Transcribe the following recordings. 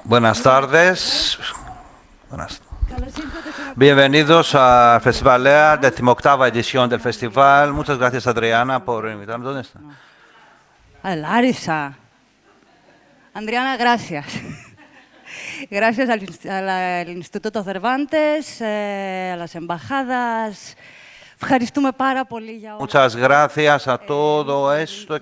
Buenas tardes. Bienvenidos al Festival Lea, 18ª edición del festival. Muchas gracias, Adriana, por invitarme. ¿Dónde está? Larisa. Adriana, gracias. Gracias al Instituto Cervantes, a las embajadas. Muchas gracias a todo esto.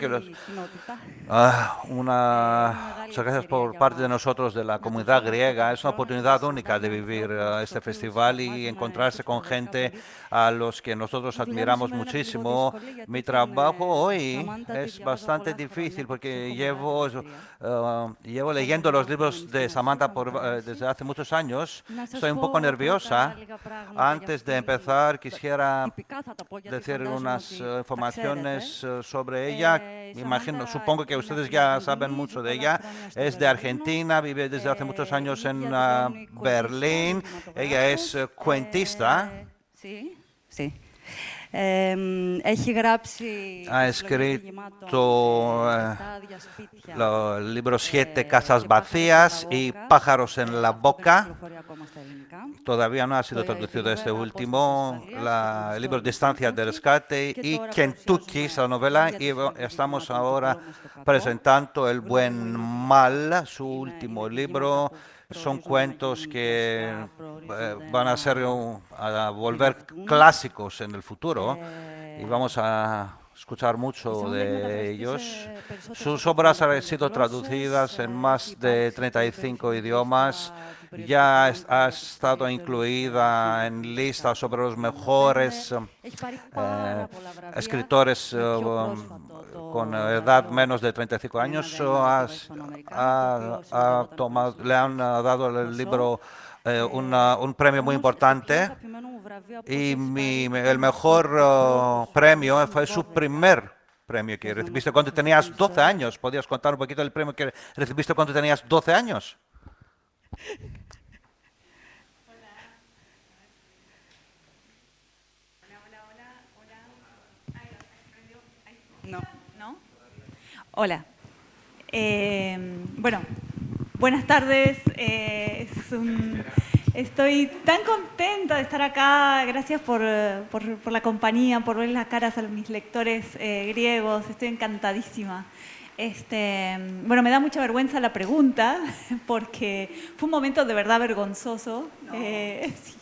Muchas gracias por parte de nosotros, de la comunidad griega. Es una oportunidad única de vivir este festival y encontrarse con gente a los que nosotros admiramos muchísimo. Mi trabajo hoy es bastante difícil porque llevo leyendo los libros de Samantha desde hace muchos años. Estoy un poco nerviosa. Antes de empezar, quisiera decir unas informaciones sobre ella. Supongo que ustedes ya saben mucho de ella. Es de Argentina, vive desde hace muchos años en Berlín. Ella es cuentista. Sí. Ha escrito el libro 7 casas vacías y pájaros en la boca. Todavía no ha sido traducido este último. El libro Distancia de rescate y Kentucky, esa novela. Y estamos ahora presentando El buen mal, su último libro. Son cuentos que van a volver clásicos en el futuro y vamos a escuchar mucho de ellos. Sus obras han sido traducidas en más de 35 idiomas. Ya ha estado incluida en listas sobre los mejores escritores con edad menos de 35 años. Le han dado el libro un premio muy importante y el mejor premio fue su primer premio que recibiste cuando tenías 12 años. ¿Podrías contar un poquito del premio que recibiste cuando tenías 12 años? Hola. Bueno, buenas tardes. Estoy tan contenta de estar acá. Gracias por la compañía, por ver las caras a mis lectores griegos. Estoy encantadísima. Bueno, me da mucha vergüenza la pregunta porque fue un momento de verdad vergonzoso. Sí.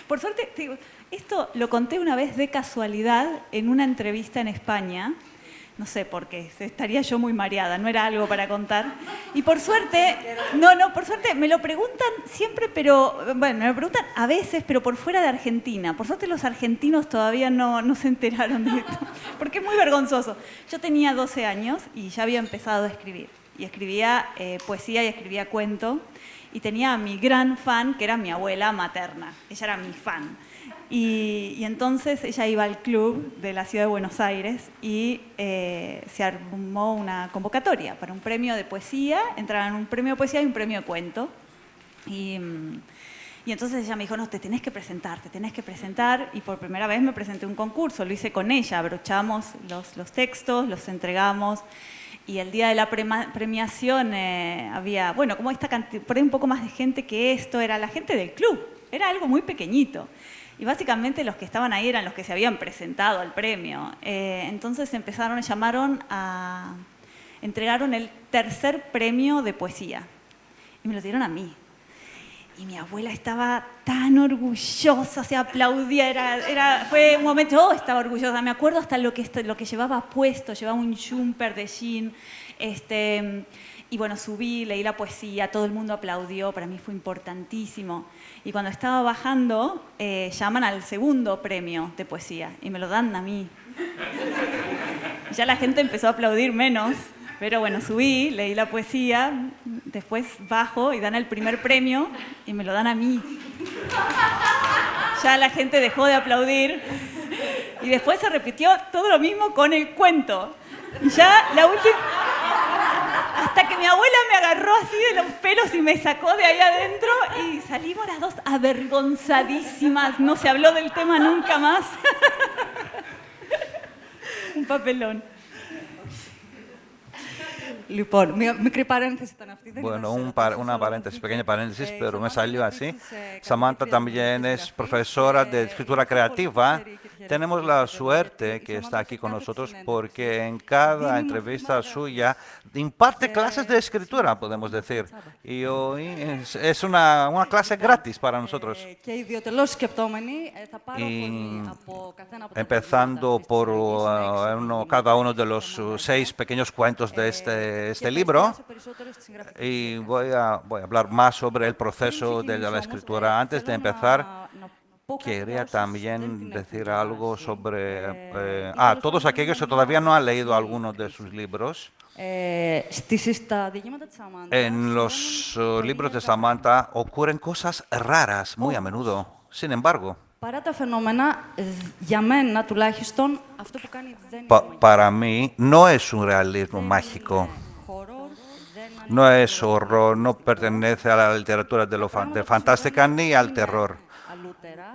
Por suerte, digo, esto lo conté una vez de casualidad en una entrevista en España. No sé por qué, estaría yo muy mareada, no era algo para contar. Y por suerte, por suerte me lo preguntan siempre, pero, bueno, me lo preguntan a veces, pero por fuera de Argentina. Por suerte los argentinos todavía no se enteraron de esto, porque es muy vergonzoso. Yo tenía 12 años y ya había empezado a escribir. Y escribía poesía y escribía cuento. Y tenía a mi gran fan, que era mi abuela materna. Ella era mi fan. Y entonces ella iba al club de la ciudad de Buenos Aires y se armó una convocatoria para un premio de poesía. Entraban un premio de poesía y un premio de cuento. Y entonces ella me dijo, no, te tenés que presentar. Y por primera vez me presenté a un concurso, lo hice con ella, abrochamos los textos, los entregamos. Y el día de la premiación había, bueno, como esta cantidad, por ahí un poco más de gente que esto, era la gente del club. Era algo muy pequeñito. Y básicamente los que estaban ahí eran los que se habían presentado al premio. Entonces entregaron el tercer premio de poesía. Y me lo dieron a mí. Y mi abuela estaba tan orgullosa, se aplaudía, fue un momento, estaba orgullosa. Me acuerdo hasta lo que llevaba puesto, llevaba un jumper de jean. Y bueno, subí, leí la poesía, todo el mundo aplaudió, para mí fue importantísimo. Y cuando estaba bajando, llaman al segundo premio de poesía y me lo dan a mí. Ya la gente empezó a aplaudir menos, pero bueno, subí, leí la poesía, después bajo y dan el primer premio y me lo dan a mí. Ya la gente dejó de aplaudir y después se repitió todo lo mismo con el cuento. Y ya la última... Hasta que mi abuela me agarró así de los pelos y me sacó de ahí adentro y salimos las dos avergonzadísimas. No se habló del tema nunca más. Un papelón. Bueno, una paréntesis, pequeña paréntesis, pero me salió así. Samantha también es profesora de escritura creativa. Tenemos la suerte que está aquí con nosotros porque en cada entrevista suya imparte clases de escritura, podemos decir. Y hoy es una clase gratis para nosotros. Y empezando por cada uno de los 6 pequeños cuentos de este libro, y voy a hablar más sobre el proceso de la escritura. Antes de empezar, quería también decir algo sobre todos aquellos que todavía no han leído alguno de sus libros. En los libros de Samantha ocurren cosas raras muy a menudo. Sin embargo, para mí no es un realismo mágico. No es horror, no pertenece a la literatura de fantástica ni al terror.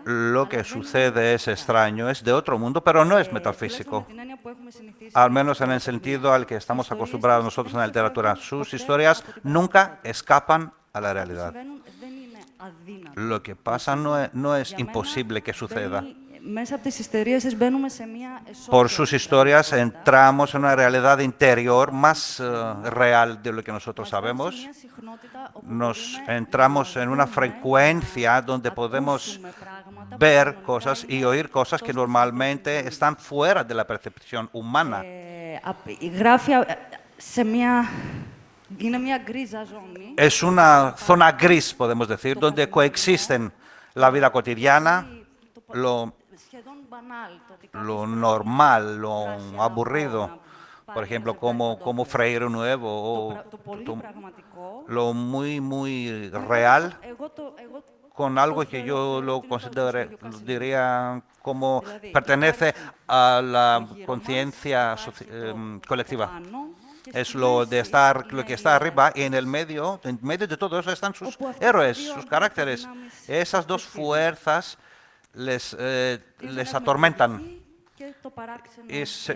Lo que sucede es extraño, es de otro mundo, pero no es metafísico. Al menos en el sentido al que estamos acostumbrados nosotros en la literatura. Sus historias nunca escapan a la realidad. Lo que pasa no es imposible que suceda. Por sus historias entramos en una realidad interior más real de lo que nosotros sabemos. Nos entramos en una frecuencia donde podemos ver cosas y oír cosas que normalmente están fuera de la percepción humana. Es una zona gris, podemos decir, donde coexisten la vida cotidiana, lo normal, lo aburrido, por ejemplo, como freír un huevo, o lo muy real, con algo que yo lo diría como pertenece a la conciencia colectiva. Es lo que está arriba, y en medio de todo eso están sus héroes, sus caracteres. Esas dos fuerzas les atormentan. Es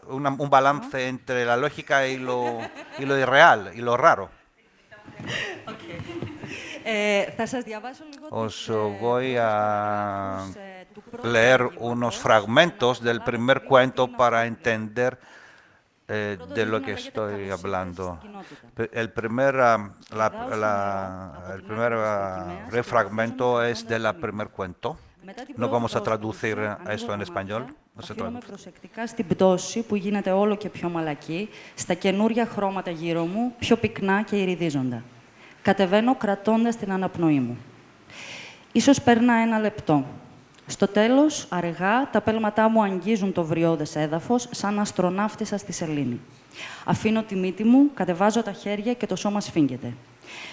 un balance entre la lógica y lo irreal, y lo raro. Os voy a leer unos fragmentos del primer cuento para entender de lo que estoy hablando. El primer fragmento es del primer cuento. No vamos a traducir esto en español. Αφήνομαι προσεκτικά στην πτώση που γίνεται όλο και πιο μαλακή, στα καινούρια χρώματα γύρω μου, πιο πυκνά και ηριδίζοντα. Κατεβαίνω κρατώντας την αναπνοή μου. Ίσως περνά 1 λεπτό. Στο τέλος, αργά, τα πέλματά μου αγγίζουν το βριώδες έδαφος, σαν αστροναύτισσα στη σελήνη. Αφήνω τη μύτη μου, κατεβάζω τα χέρια και το σώμα σφίγγεται.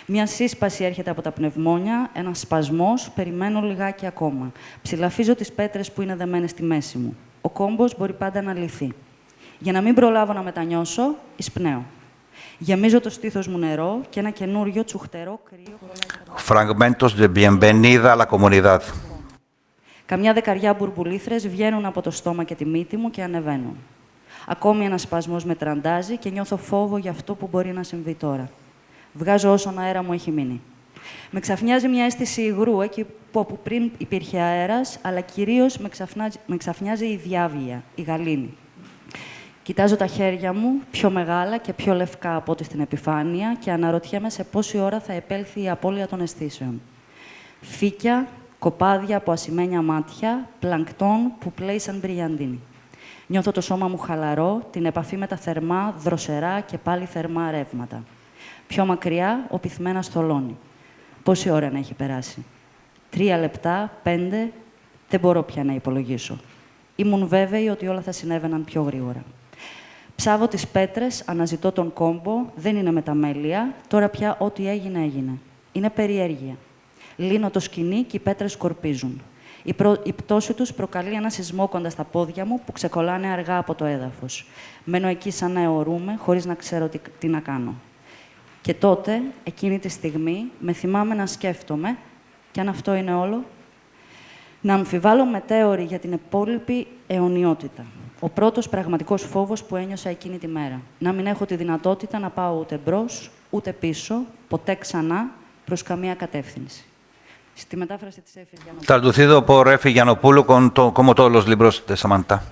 Μια σύσπαση έρχεται από τα πνευμόνια, ένας σπασμός, περιμένω λιγάκι ακόμα. Ψηλαφίζω τις πέτρες που είναι δεμένες στη μέση μου. Ο κόμπος μπορεί πάντα να λυθεί. Για να μην προλάβω να μετανιώσω, εισπνέω. Γεμίζω το στήθος μου νερό και ένα καινούριο τσουχτερό κρύο. Fragmentos de bienvenida a la comunidad. Καμιά δεκαριά μπουρμπουλήθρες βγαίνουν από το στόμα και τη μύτη μου και ανεβαίνουν. Ακόμη ένας σπασμός με τραντάζει και νιώθω φόβο για αυτό που μπορεί να συμβεί τώρα. Βγάζω όσον αέρα μου έχει μείνει. Με ξαφνιάζει μια αίσθηση υγρού εκεί όπου πριν υπήρχε αέρας, αλλά κυρίως με ξαφνιάζει η διάβγεια, η γαλήνη. Κοιτάζω τα χέρια μου, πιο μεγάλα και πιο λευκά από ό,τι στην επιφάνεια, και αναρωτιέμαι σε πόση ώρα θα επέλθει η απώλεια των αισθήσεων. Φύκια, κοπάδια από ασημένια μάτια, πλανκτόν που πλέει σαν μπριλιαντίνη. Νιώθω το σώμα μου χαλαρό, την επαφή με τα θερμά, δροσερά και πάλι θερμά ρεύματα. Πιο μακριά, ο πυθμένας θολώνει. Πόση ώρα να έχει περάσει? 3 λεπτά, 5, δεν μπορώ πια να υπολογίσω. Ήμουν βέβαιη ότι όλα θα συνέβαιναν πιο γρήγορα. Ψάβω τις πέτρες, αναζητώ τον κόμπο, δεν είναι μεταμέλεια, τώρα πια ό,τι έγινε, έγινε. Είναι περιέργεια. Λύνω το σκοινί και οι πέτρες σκορπίζουν. Η πτώση τους προκαλεί ένα σεισμό κοντά στα πόδια μου που ξεκολλάνε αργά από το έδαφος. Μένω εκεί σαν να αιωρούμε, χωρίς να ξέρω τι να κάνω. Και τότε, εκείνη τη στιγμή, με θυμάμαι να σκέφτομαι, και αν αυτό είναι όλο, να αμφιβάλλω μετέωρη για την υπόλοιπη αιωνιότητα. Ο πρώτος πραγματικός φόβος που ένιωσα εκείνη τη μέρα. Να μην έχω τη δυνατότητα να πάω ούτε μπρος, ούτε πίσω, ποτέ ξανά, προς καμία κατεύθυνση. Στη μετάφραση της Έφη Γιαννοπούλου. Traducido por Efi Giannopoulou, como todos los libros de Samantha.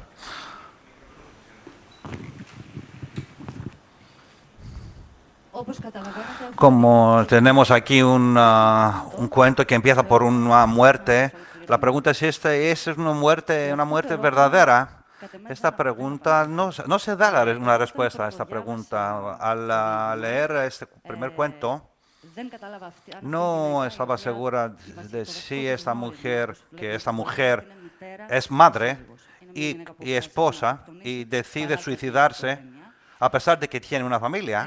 Como tenemos aquí un cuento que empieza por una muerte, la pregunta es si esta es una muerte verdadera. Esta pregunta no se da una respuesta a esta pregunta. Al leer este primer cuento, no estaba segura de si esta mujer es madre y esposa y decide suicidarse a pesar de que tiene una familia.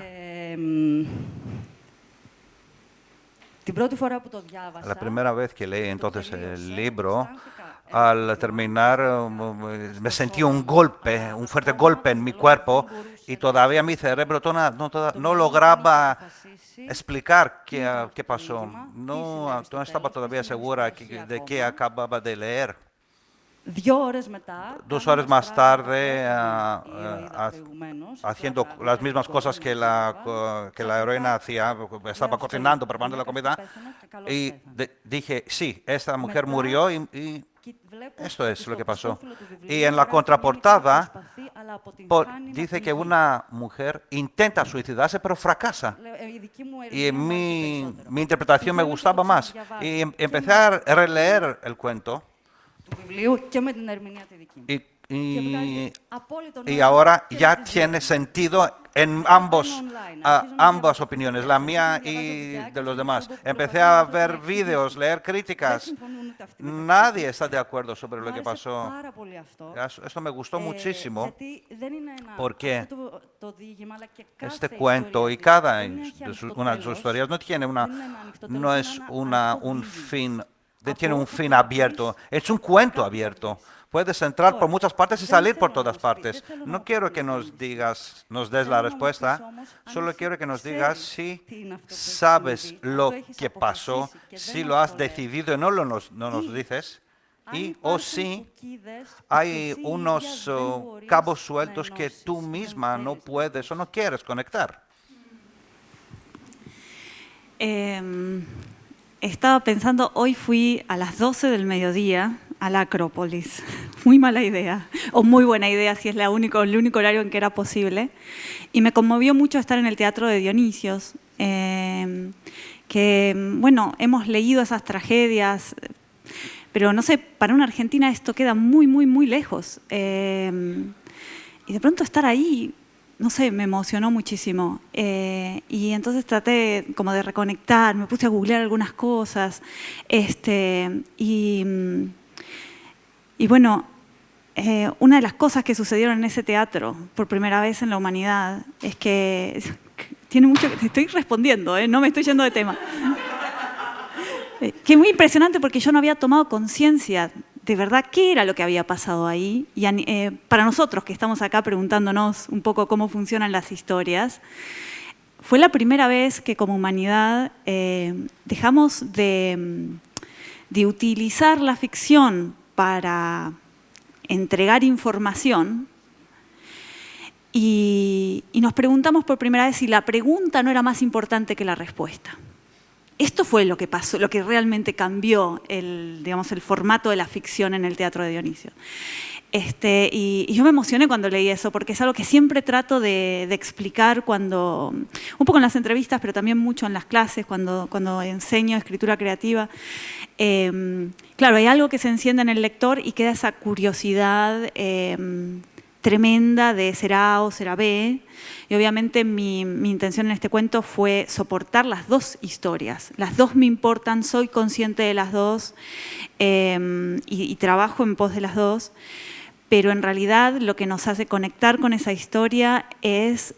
La primera vez que leí entonces el libro, al terminar me sentí un fuerte golpe en mi cuerpo y todavía mi cerebro no lograba explicar qué pasó. No estaba todavía segura de qué acababa de leer. 2 horas más tarde, haciendo las mismas cosas que la heroína hacía, estaba cocinando, preparando la comida, y dije, sí, esta mujer murió y esto es lo que pasó. Y en la contraportada dice que una mujer intenta suicidarse, pero fracasa. Y mi interpretación me gustaba más. Y empecé a releer el cuento. Y ahora ya tiene sentido en ambas opiniones, la mía y de los demás. Empecé a ver vídeos, leer críticas. Nadie está de acuerdo sobre lo que pasó. Esto me gustó muchísimo porque este cuento y cada una de sus historias no tiene un fin. Tiene un fin abierto, es un cuento abierto. Puedes entrar por muchas partes y salir por todas partes. No quiero que nos des la respuesta, solo quiero que nos digas si sabes lo que pasó, si lo has decidido y no nos dices, o si hay unos cabos sueltos que tú misma no puedes o no quieres conectar. Estaba pensando, hoy fui a las 12 del mediodía a la Acrópolis. Muy mala idea, o muy buena idea si es el único horario en que era posible. Y me conmovió mucho estar en el Teatro de Dionisios, que, bueno, hemos leído esas tragedias, pero no sé, para una argentina esto queda muy, muy, muy lejos. Y de pronto estar ahí, no sé, me emocionó muchísimo. Y entonces traté como de reconectar, me puse a googlear algunas cosas. Y bueno, una de las cosas que sucedieron en ese teatro por primera vez en la humanidad es que tiene mucho. Estoy respondiendo, no me estoy yendo de tema. Que es muy impresionante porque yo no había tomado conciencia de verdad qué era lo que había pasado ahí. Y para nosotros que estamos acá preguntándonos un poco cómo funcionan las historias, fue la primera vez que como humanidad dejamos de utilizar la ficción para entregar información y nos preguntamos por primera vez si la pregunta no era más importante que la respuesta. Esto fue lo que pasó, lo que realmente cambió el formato de la ficción en el Teatro de Dionisio. Y yo me emocioné cuando leí eso, porque es algo que siempre trato de explicar cuando, un poco en las entrevistas, pero también mucho en las clases, cuando enseño escritura creativa. Claro, hay algo que se enciende en el lector y queda esa curiosidad tremenda de será A o será B. Y obviamente mi intención en este cuento fue soportar las dos historias. Las dos me importan, soy consciente de las dos y trabajo en pos de las dos. Pero en realidad lo que nos hace conectar con esa historia es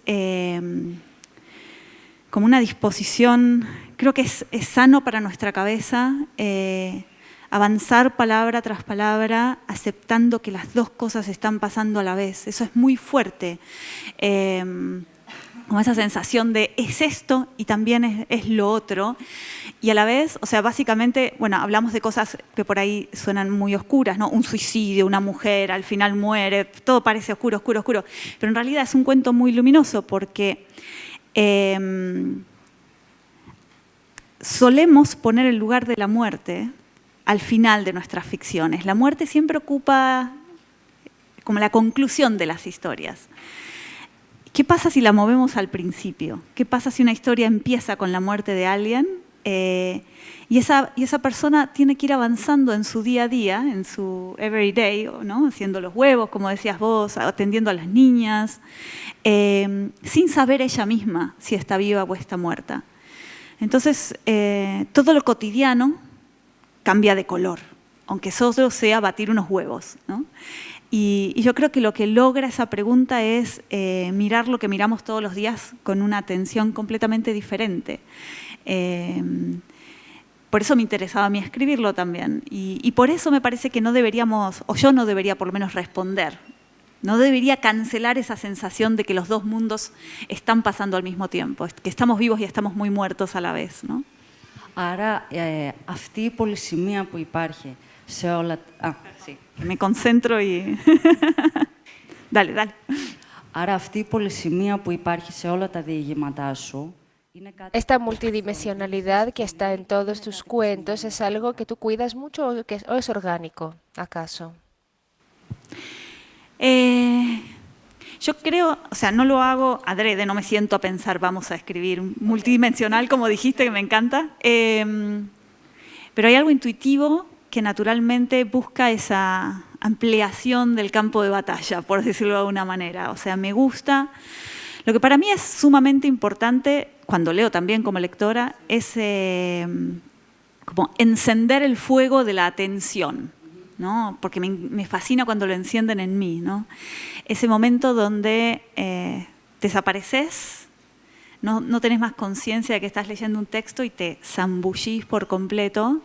como una disposición, creo que es sano para nuestra cabeza, avanzar palabra tras palabra, aceptando que las dos cosas están pasando a la vez. Eso es muy fuerte. Como esa sensación de es esto y también es lo otro. y a la vez, o sea, básicamente, bueno, hablamos de cosas que por ahí suenan muy oscuras, ¿no? Un suicidio, una mujer, al final muere, todo parece oscuro, oscuro, oscuro. Pero en realidad es un cuento muy luminoso porque solemos poner el lugar de la muerte al final de nuestras ficciones. La muerte siempre ocupa como la conclusión de las historias. ¿Qué pasa si la movemos al principio? ¿Qué pasa si una historia empieza con la muerte de alguien y esa persona tiene que ir avanzando en su día a día, en su everyday, ¿no? Haciendo los huevos, como decías vos, atendiendo a las niñas, sin saber ella misma si está viva o está muerta? Entonces, todo lo cotidiano cambia de color, aunque solo sea batir unos huevos, ¿no? Y yo creo que lo que logra esa pregunta es mirar lo que miramos todos los días con una atención completamente diferente. Por eso me interesaba a mí escribirlo también. Y por eso me parece que no deberíamos, o yo no debería por lo menos responder. No debería cancelar esa sensación de que los dos mundos están pasando al mismo tiempo, que estamos vivos y estamos muy muertos a la vez, ¿no? Άρα, αυτή η πολυσημεία που υπάρχει σε όλα... Sí, me concentro y... Dale, dale. Άρα, αυτή η πολυσημεία που υπάρχει σε όλα τα διηγήματά σου... Esta multidimensionalidad que está en todos tus cuentos es algo que tú cuidas mucho o es orgánico, ¿acaso? Yo creo, o sea, no lo hago adrede, no me siento a pensar, vamos a escribir multidimensional, como dijiste, que me encanta. Pero hay algo intuitivo que naturalmente busca esa ampliación del campo de batalla, por decirlo de alguna manera. O sea, me gusta. Lo que para mí es sumamente importante, cuando leo también como lectora, es como encender el fuego de la atención, ¿no? Porque me fascina cuando lo encienden en mí, ¿no? Ese momento donde desapareces, no tenés más conciencia de que estás leyendo un texto y te zambullís por completo.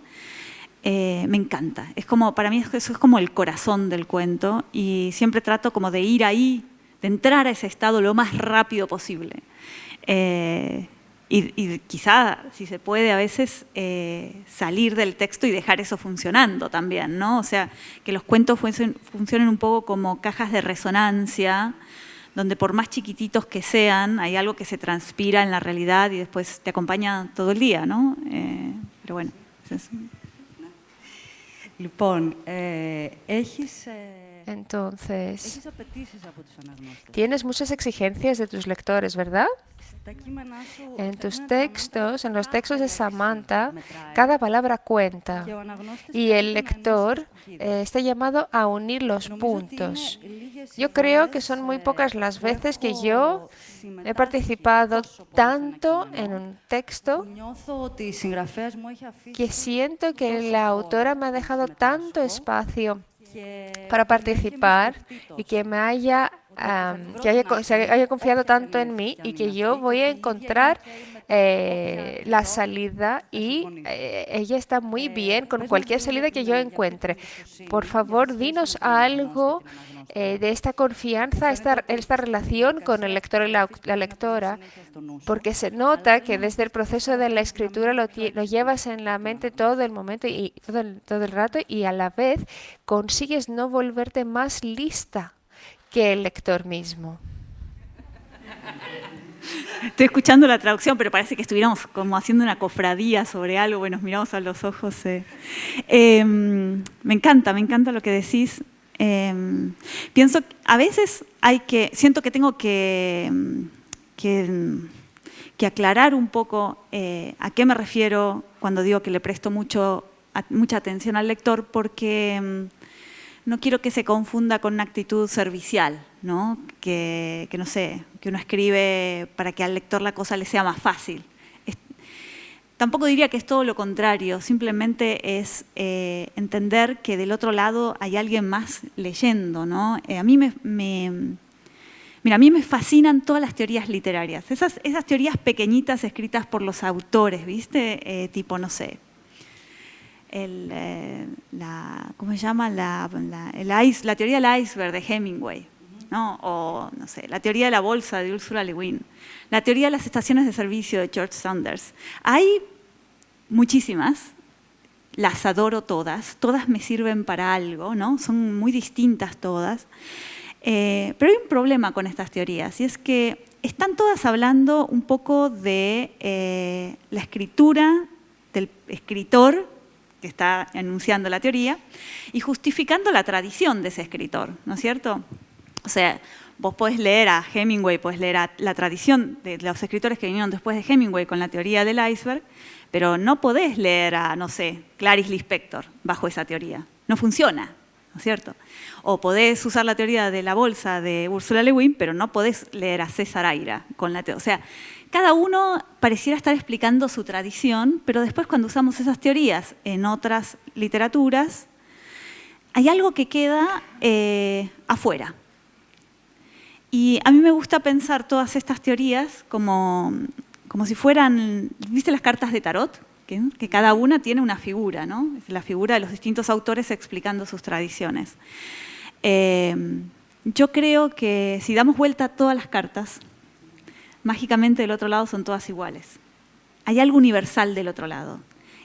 Me encanta. Es como, para mí eso es como el corazón del cuento y siempre trato como de ir ahí, de entrar a ese estado lo más rápido posible. Y quizá, si se puede, a veces salir del texto y dejar eso funcionando también, ¿no? O sea, que los cuentos funcionen un poco como cajas de resonancia, donde por más chiquititos que sean, hay algo que se transpira en la realidad y después te acompaña todo el día, ¿no? Pero bueno, es eso. Entonces, tienes muchas exigencias de tus lectores, ¿verdad? En tus textos, en los textos de Samantha, cada palabra cuenta y el lector está llamado a unir los puntos. Yo creo que son muy pocas las veces que yo he participado tanto en un texto que siento que la autora me ha dejado tanto espacio para participar y que me haya se haya confiado tanto en mí y que yo voy a encontrar la salida y ella está muy bien con cualquier salida que yo encuentre. Por favor, dinos algo de esta confianza, esta relación con el lector y la lectora, porque se nota que desde el proceso de la escritura lo llevas en la mente todo el momento y todo el rato y a la vez consigues no volverte más lista que el lector mismo. Estoy escuchando la traducción, pero parece que estuviéramos como haciendo una cofradía sobre algo y nos miramos a los ojos. Me encanta lo que decís. Pienso, a veces siento que tengo que aclarar un poco a qué me refiero cuando digo que le presto mucha atención al lector, porque no quiero que se confunda con una actitud servicial, ¿no? Que no sé, que uno escribe para que al lector la cosa le sea más fácil. Tampoco diría que es todo lo contrario, simplemente es entender que del otro lado hay alguien más leyendo, ¿no? A mí me fascinan todas las teorías literarias, esas teorías pequeñitas escritas por los autores, ¿viste? Tipo, no sé, ¿cómo se llama? La teoría del iceberg de Hemingway, ¿no? O, no sé, la teoría de la bolsa de Ursula Le Guin, la teoría de las estaciones de servicio de George Saunders. Hay muchísimas, las adoro todas me sirven para algo, ¿no? Son muy distintas todas. Pero hay un problema con estas teorías, y es que están todas hablando un poco de la escritura del escritor que está enunciando la teoría y justificando la tradición de ese escritor, ¿no es cierto? O sea, vos podés leer a Hemingway, podés leer a la tradición de los escritores que vinieron después de Hemingway con la teoría del iceberg, pero no podés leer a, no sé, Clarice Lispector bajo esa teoría. No funciona, ¿no es cierto? O podés usar la teoría de la bolsa de Ursula Le Guin, pero no podés leer a César Aira con la teoría. O sea, cada uno pareciera estar explicando su tradición, pero después cuando usamos esas teorías en otras literaturas, hay algo que queda afuera. Y a mí me gusta pensar todas estas teorías como si fueran, ¿viste las cartas de tarot? Que cada una tiene una figura, ¿no? Es la figura de los distintos autores explicando sus tradiciones. Yo creo que si damos vuelta a todas las cartas, mágicamente del otro lado son todas iguales. Hay algo universal del otro lado.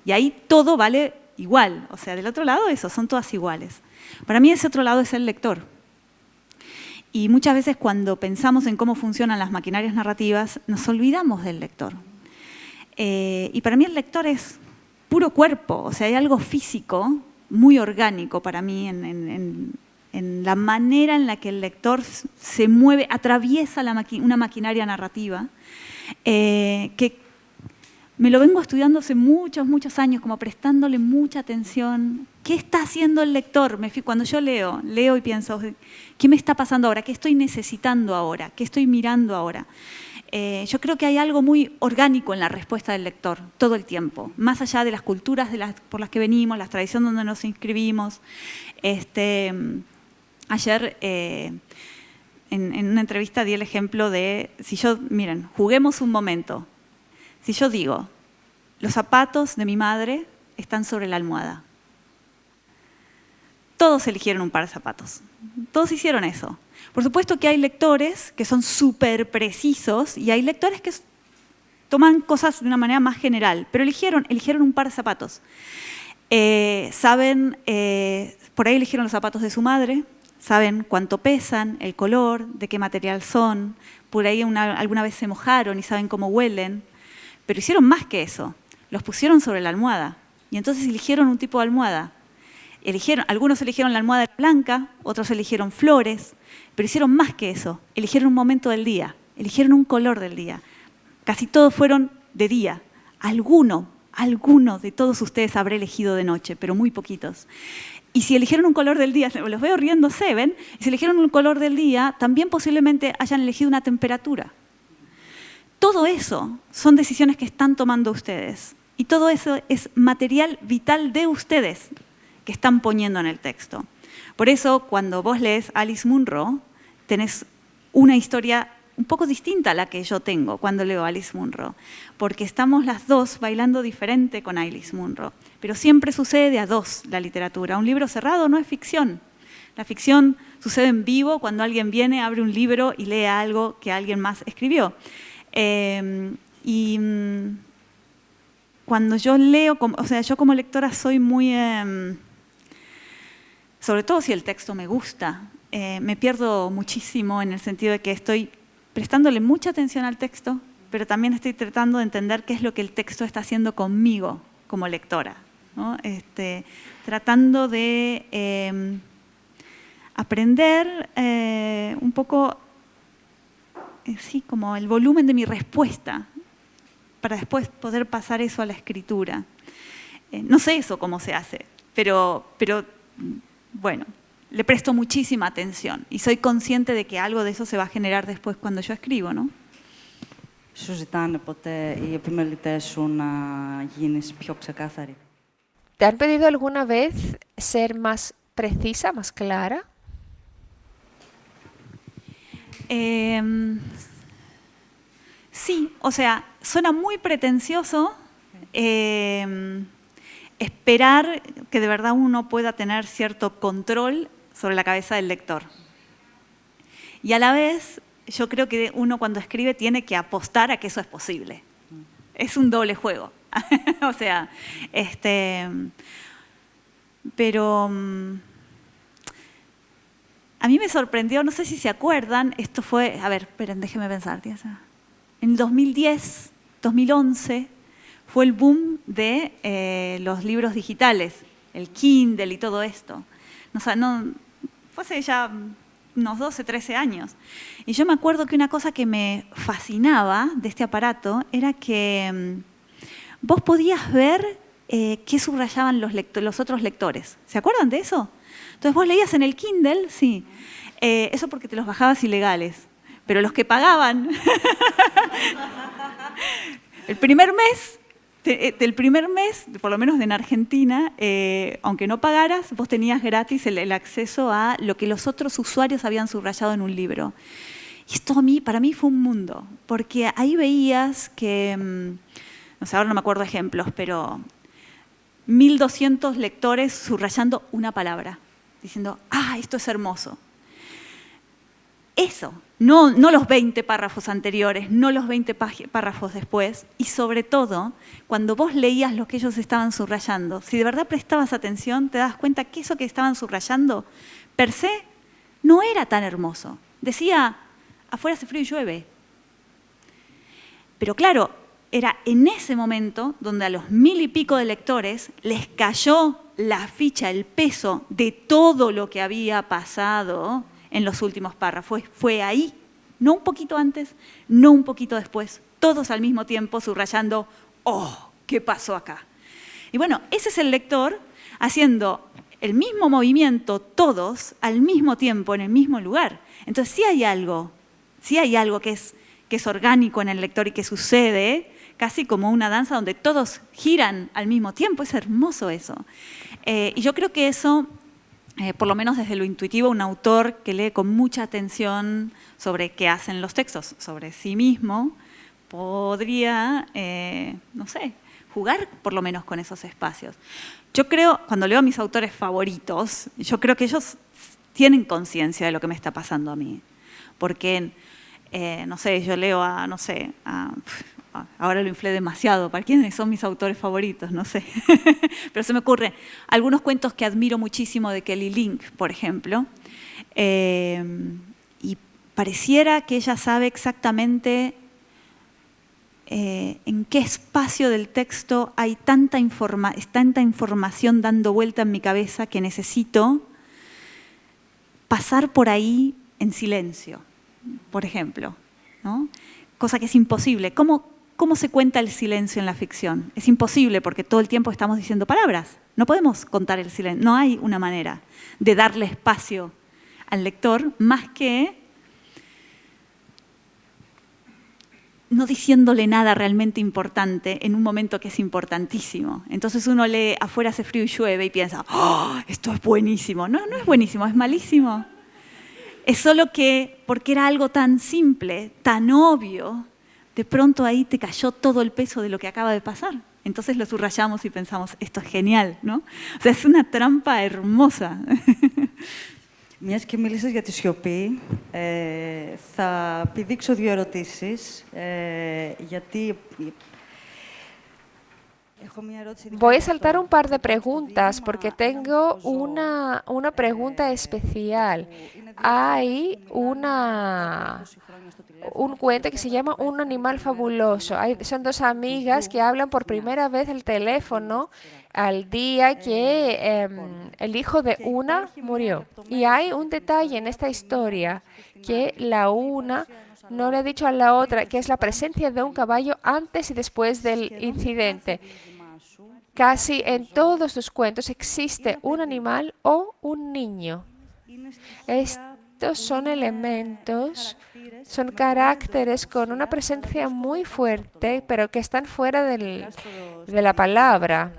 Y ahí todo vale igual. O sea, del otro lado eso, son todas iguales. Para mí ese otro lado es el lector. Y muchas veces cuando pensamos en cómo funcionan las maquinarias narrativas, nos olvidamos del lector. Y para mí el lector es puro cuerpo, o sea, hay algo físico, muy orgánico para mí en la manera en la que el lector se mueve, atraviesa una maquinaria narrativa, que me lo vengo estudiando hace muchos, muchos años, como prestándole mucha atención. ¿Qué está haciendo el lector? Cuando yo leo y pienso, ¿qué me está pasando ahora? ¿Qué estoy necesitando ahora? ¿Qué estoy mirando ahora? Yo creo que hay algo muy orgánico en la respuesta del lector todo el tiempo, más allá de las culturas por las que venimos, las tradiciones donde nos inscribimos. Ayer en una entrevista di el ejemplo de, miren, juguemos un momento. Si yo digo, los zapatos de mi madre están sobre la almohada. Todos eligieron un par de zapatos. Todos hicieron eso. Por supuesto que hay lectores que son súper precisos y hay lectores que toman cosas de una manera más general, pero eligieron un par de zapatos. Por ahí eligieron los zapatos de su madre, saben cuánto pesan, el color, de qué material son, por ahí alguna vez se mojaron y saben cómo huelen, pero hicieron más que eso, los pusieron sobre la almohada y entonces eligieron un tipo de almohada. Algunos eligieron la almohada blanca, otros eligieron flores, pero hicieron más que eso, eligieron un momento del día, eligieron un color del día. Casi todos fueron de día, alguno de todos ustedes habrá elegido de noche, pero muy poquitos. Y si eligieron un color del día, los veo riéndose, ¿ven? Y si eligieron un color del día, también posiblemente hayan elegido una temperatura. Todo eso son decisiones que están tomando ustedes. Y todo eso es material vital de ustedes que están poniendo en el texto. Por eso, cuando vos lees Alice Munro, tenés una historia un poco distinta a la que yo tengo cuando leo Alice Munro, porque estamos las dos bailando diferente con Alice Munro. Pero siempre sucede de a dos la literatura. Un libro cerrado no es ficción. La ficción sucede en vivo cuando alguien viene, abre un libro y lee algo que alguien más escribió. Cuando yo leo, yo como lectora soy muy... sobre todo si el texto me gusta, me pierdo muchísimo en el sentido de que estoy prestándole mucha atención al texto, pero también estoy tratando de entender qué es lo que el texto está haciendo conmigo como lectora, ¿no? Tratando de aprender un poco, sí, como el volumen de mi respuesta, para después poder pasar eso a la escritura. No sé eso cómo se hace, pero bueno, le presto muchísima atención y soy consciente de que algo de eso se va a generar después cuando yo escribo, ¿no? Σου ζητάνε ποτέ οι επιμελητές σου να γίνεις πιο ξεκάθαρη? ¿Te han pedido alguna vez ser más precisa, más clara? Sí, o sea, suena muy pretencioso esperar que de verdad uno pueda tener cierto control sobre la cabeza del lector. Y a la vez, yo creo que uno cuando escribe tiene que apostar a que eso es posible. es un doble juego. O sea, pero a mí me sorprendió, no sé si se acuerdan, esto fue, a ver, esperen, déjenme pensar. En 2010, 2011, fue el boom de los libros digitales, el Kindle y todo esto. Fue hace ya unos 12, 13 años. Y yo me acuerdo que una cosa que me fascinaba de este aparato era que vos podías ver qué subrayaban los otros lectores. ¿Se acuerdan de eso? Entonces vos leías en el Kindle, sí, eso porque te los bajabas ilegales, pero los que pagaban, el primer mes, por lo menos en Argentina, aunque no pagaras, vos tenías gratis el acceso a lo que los otros usuarios habían subrayado en un libro. Y esto para mí fue un mundo, porque ahí veías que, no sé, ahora no me acuerdo ejemplos, pero 1.200 lectores subrayando una palabra, diciendo, esto es hermoso. Eso, no los 20 párrafos anteriores, no los 20 párrafos después, y sobre todo, cuando vos leías lo que ellos estaban subrayando, si de verdad prestabas atención, te das cuenta que eso que estaban subrayando, per se, no era tan hermoso. Decía, afuera hace frío y llueve. Pero claro, era en ese momento donde a los 1.000 y pico de lectores les cayó la ficha, el peso de todo lo que había pasado en los últimos párrafos. Fue ahí, no un poquito antes, no un poquito después, todos al mismo tiempo subrayando, ¿qué pasó acá? Y bueno, ese es el lector haciendo el mismo movimiento, todos al mismo tiempo, en el mismo lugar. Entonces sí hay algo que es orgánico en el lector y que sucede casi como una danza donde todos giran al mismo tiempo. Es hermoso eso. Y yo creo que eso, por lo menos desde lo intuitivo, un autor que lee con mucha atención sobre qué hacen los textos, sobre sí mismo, podría, no sé, jugar por lo menos con esos espacios. Yo creo, cuando leo a mis autores favoritos, yo creo que ellos tienen conciencia de lo que me está pasando a mí. Porque, no sé, yo leo ahora lo inflé demasiado, ¿para quiénes son mis autores favoritos? No sé. Pero se me ocurren algunos cuentos que admiro muchísimo de Kelly Link, por ejemplo. Y pareciera que ella sabe exactamente en qué espacio del texto hay tanta información dando vuelta en mi cabeza que necesito pasar por ahí en silencio, por ejemplo, ¿no? Cosa que es imposible. ¿Cómo se cuenta el silencio en la ficción? Es imposible porque todo el tiempo estamos diciendo palabras. No podemos contar el silencio. No hay una manera de darle espacio al lector más que no diciéndole nada realmente importante en un momento que es importantísimo. Entonces uno lee afuera hace frío y llueve y piensa, esto es buenísimo. No, no es buenísimo, es malísimo. Es solo que, porque era algo tan simple, tan obvio, de pronto ahí te cayó todo el peso de lo que acaba de pasar. Entonces lo subrayamos y pensamos, esto es genial, ¿no? O sea, es una trampa hermosa. Μιας και μίλησες για τη σιωπή, θα πηδήξω 2 ερωτήσεις, γιατί... Voy a saltar un par de preguntas porque tengo una pregunta especial. Hay un cuento que se llama Un animal fabuloso. Son 2 amigas que hablan por primera vez el teléfono al día que el hijo de una murió. Y hay un detalle en esta historia que la una no le ha dicho a la otra, que es la presencia de un caballo antes y después del incidente. Casi en todos los cuentos existe un animal o un niño. Estos son elementos, son caracteres con una presencia muy fuerte, pero que están fuera de la palabra.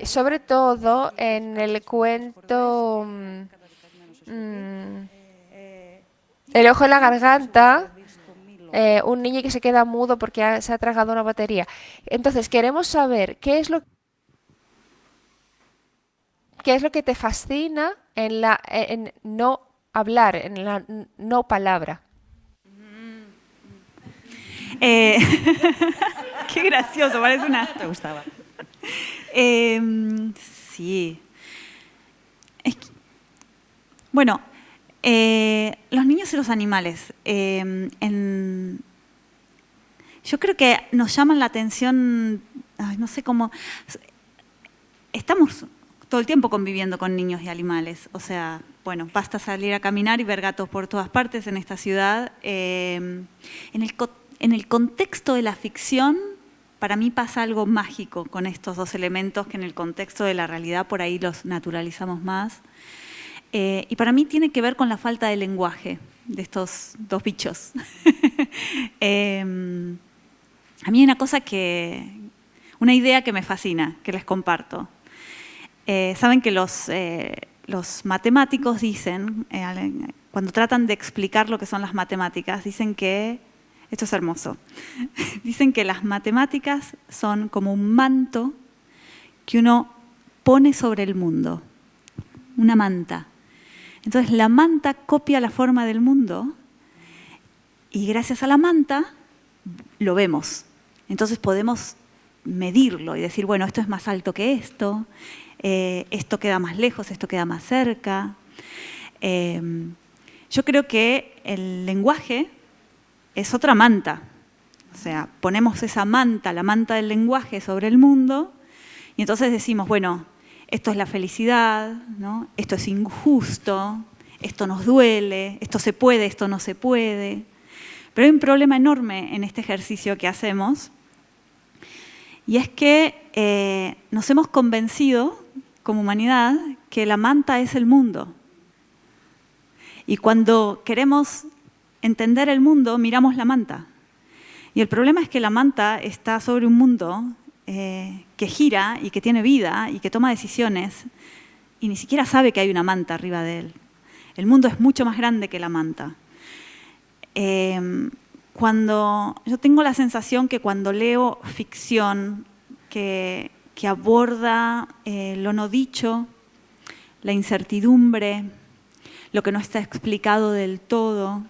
Sobre todo en el cuento El ojo en la garganta, un niño que se queda mudo porque se ha tragado una batería. Entonces, queremos saber qué es lo que te fascina en no hablar, en la no palabra. Qué gracioso, parece una... ¿Te gustaba? Sí. Bueno, los niños y los animales. Yo creo que nos llaman la atención, no sé cómo... Estamos todo el tiempo conviviendo con niños y animales. O sea, bueno, basta salir a caminar y ver gatos por todas partes en esta ciudad. En el contexto de la ficción, para mí pasa algo mágico con estos dos elementos que en el contexto de la realidad por ahí los naturalizamos más. Y para mí tiene que ver con la falta de lenguaje de estos dos bichos. A mí hay una idea que me fascina, que les comparto. Saben que los matemáticos dicen, cuando tratan de explicar lo que son las matemáticas, dicen que, esto es hermoso, dicen que las matemáticas son como un manto que uno pone sobre el mundo, una manta. Entonces la manta copia la forma del mundo y gracias a la manta lo vemos. Entonces podemos medirlo y decir, bueno, esto es más alto que esto queda más lejos, esto queda más cerca. Yo creo que el lenguaje es otra manta. O sea, ponemos esa manta, la manta del lenguaje sobre el mundo y entonces decimos, bueno, esto es la felicidad, ¿no? Esto es injusto, esto nos duele, esto se puede, esto no se puede. Pero hay un problema enorme en este ejercicio que hacemos y es que nos hemos convencido como humanidad que la manta es el mundo. Y cuando queremos entender el mundo, miramos la manta. Y el problema es que la manta está sobre un mundo que gira y que tiene vida y que toma decisiones y ni siquiera sabe que hay una manta arriba de él. El mundo es mucho más grande que la manta. Yo tengo la sensación que cuando leo ficción que aborda lo no dicho, la incertidumbre, lo que no está explicado del todo,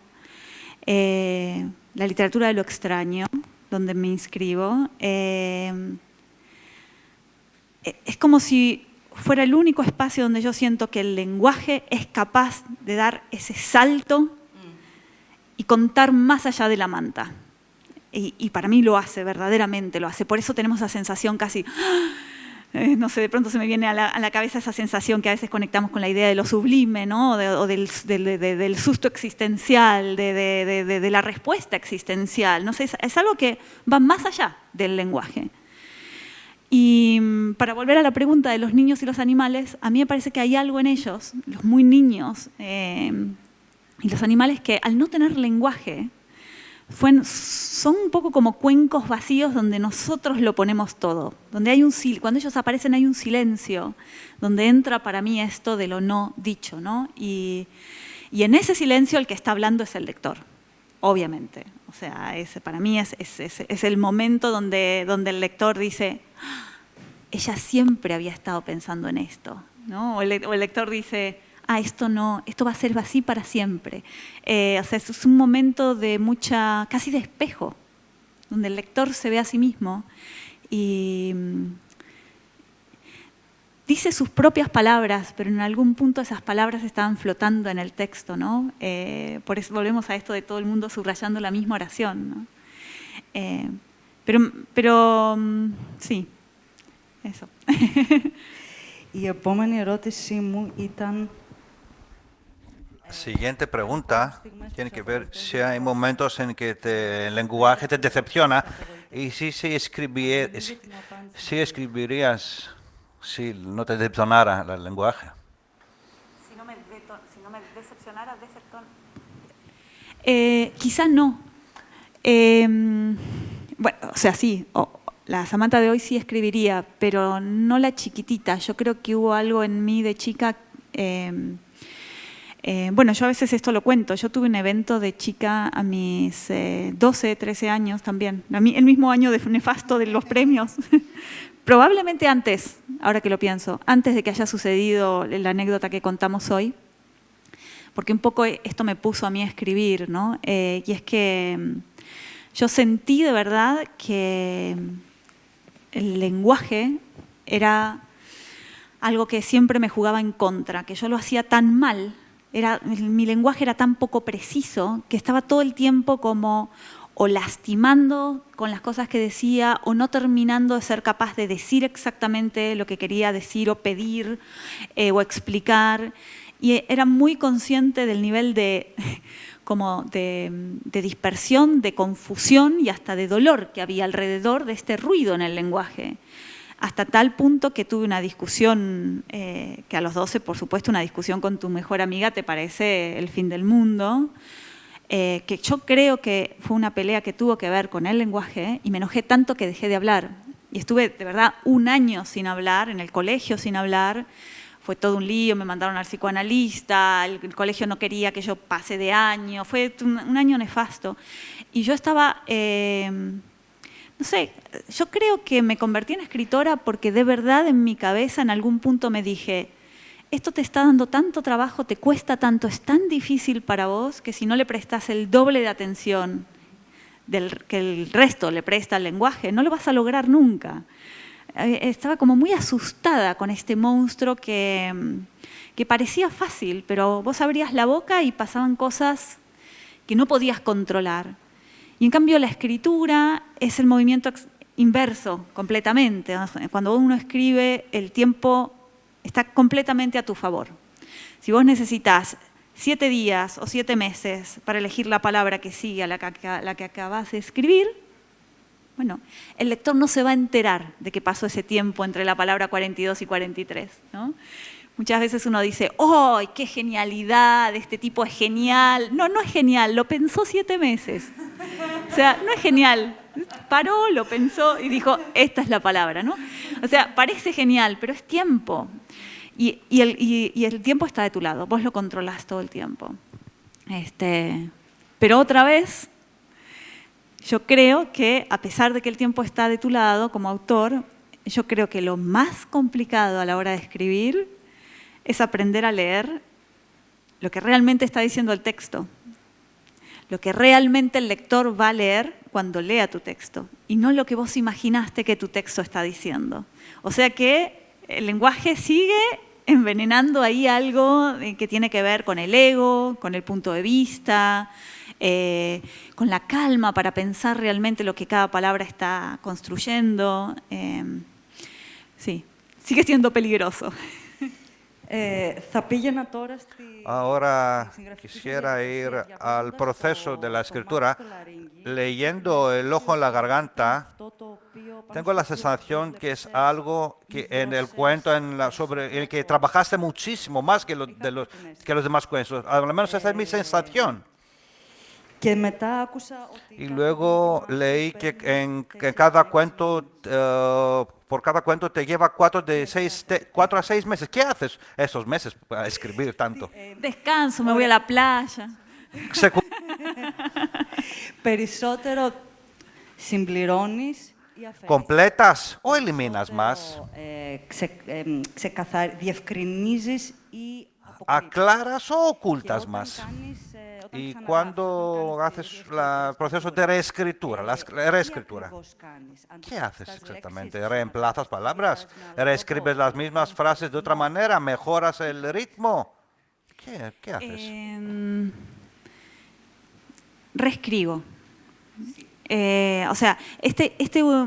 la literatura de lo extraño, donde me inscribo, es como si fuera el único espacio donde yo siento que el lenguaje es capaz de dar ese salto y contar más allá de la manta. Y para mí lo hace, verdaderamente lo hace. Por eso tenemos esa sensación casi, no sé, de pronto se me viene a la cabeza esa sensación que a veces conectamos con la idea de lo sublime, ¿no? O del susto existencial, de la respuesta existencial. No sé, es algo que va más allá del lenguaje. Y para volver a la pregunta de los niños y los animales, a mí me parece que hay algo en ellos, los muy niños y los animales, que al no tener lenguaje, son un poco como cuencos vacíos donde nosotros lo ponemos todo. Donde cuando ellos aparecen hay un silencio, donde entra para mí esto de lo no dicho, ¿no? Y en ese silencio el que está hablando es el lector, obviamente. O sea, para mí es el momento donde el lector dice, ella siempre había estado pensando en esto, ¿no? O el lector dice, esto va a ser así para siempre. O sea, es un momento de casi de espejo, donde el lector se ve a sí mismo y dice sus propias palabras, pero en algún punto esas palabras estaban flotando en el texto, ¿no? Por eso volvemos a esto de todo el mundo subrayando la misma oración, ¿no? Pero sí, eso. Η επόμενη ερώτησή μου ήταν... Siguiente pregunta tiene que ver si hay momentos en que el lenguaje te decepciona y si escribirías si no te decepcionara el lenguaje. Si no me decepcionara, quizá no. Bueno, o sea, sí, la Samantha de hoy sí escribiría, pero no la chiquitita. Yo creo que hubo algo en mí de chica... bueno, yo a veces esto lo cuento. Yo tuve un evento de chica a mis 12, 13 años también. El mismo año nefasto de los premios. Probablemente antes, ahora que lo pienso, antes de que haya sucedido la anécdota que contamos hoy. Porque un poco esto me puso a mí a escribir, ¿no? Y es que yo sentí de verdad que el lenguaje era algo que siempre me jugaba en contra, que yo lo hacía tan mal, mi lenguaje era tan poco preciso que estaba todo el tiempo como o lastimando con las cosas que decía o no terminando de ser capaz de decir exactamente lo que quería decir o pedir o explicar. Y era muy consciente del nivel de dispersión, de confusión y hasta de dolor que había alrededor de este ruido en el lenguaje. Hasta tal punto que tuve una discusión, que a los 12, por supuesto, una discusión con tu mejor amiga te parece el fin del mundo, que yo creo que fue una pelea que tuvo que ver con el lenguaje y me enojé tanto que dejé de hablar. Y estuve, de verdad, 1 año sin hablar, en el colegio sin hablar. Fue todo un lío, me mandaron al psicoanalista, el colegio no quería que yo pase de año, fue un año nefasto. Y yo estaba, no sé, yo creo que me convertí en escritora porque de verdad en mi cabeza en algún punto me dije, esto te está dando tanto trabajo, te cuesta tanto, es tan difícil para vos que si no le prestás el doble de atención que el resto le presta al lenguaje, no lo vas a lograr nunca. Estaba como muy asustada con este monstruo que parecía fácil, pero vos abrías la boca y pasaban cosas que no podías controlar. Y en cambio la escritura es el movimiento inverso completamente. Cuando uno escribe, el tiempo está completamente a tu favor. Si vos necesitas 7 días o 7 meses para elegir la palabra que sigue a la que acabas de escribir, bueno, el lector no se va a enterar de que pasó ese tiempo entre la palabra 42 y 43, ¿no? Muchas veces uno dice, ¡oh, qué genialidad! Este tipo es genial. No, no es genial, lo pensó 7 meses. O sea, no es genial. Paró, lo pensó y dijo, esta es la palabra, ¿no? O sea, parece genial, pero es tiempo. Y el tiempo está de tu lado, vos lo controlás todo el tiempo. Pero otra vez, yo creo que a pesar de que el tiempo está de tu lado como autor, yo creo que lo más complicado a la hora de escribir es aprender a leer lo que realmente está diciendo el texto, lo que realmente el lector va a leer cuando lea tu texto y no lo que vos imaginaste que tu texto está diciendo. O sea que el lenguaje sigue envenenando ahí algo que tiene que ver con el ego, con el punto de vista, con la calma para pensar realmente lo que cada palabra está construyendo. Sí, sigue siendo peligroso. Ahora quisiera ir al proceso de la escritura. Leyendo El ojo en la garganta, tengo la sensación que es algo que en el cuento sobre el que trabajaste muchísimo, más que los demás cuentos. Al menos esa es mi sensación. Y luego leí que en cada cuento, por cada cuento te lleva 4 a 6 meses. ¿Qué haces esos meses para escribir tanto? Descanso, me voy a la playa. ¿Completas o eliminas más? ¿Aclaras o ocultas más? ¿Y cuando haces el proceso de reescritura, qué haces exactamente? ¿Reemplazas palabras? ¿Reescribes las mismas frases de otra manera? ¿Mejoras el ritmo? ¿Qué haces? Reescribo. O sea,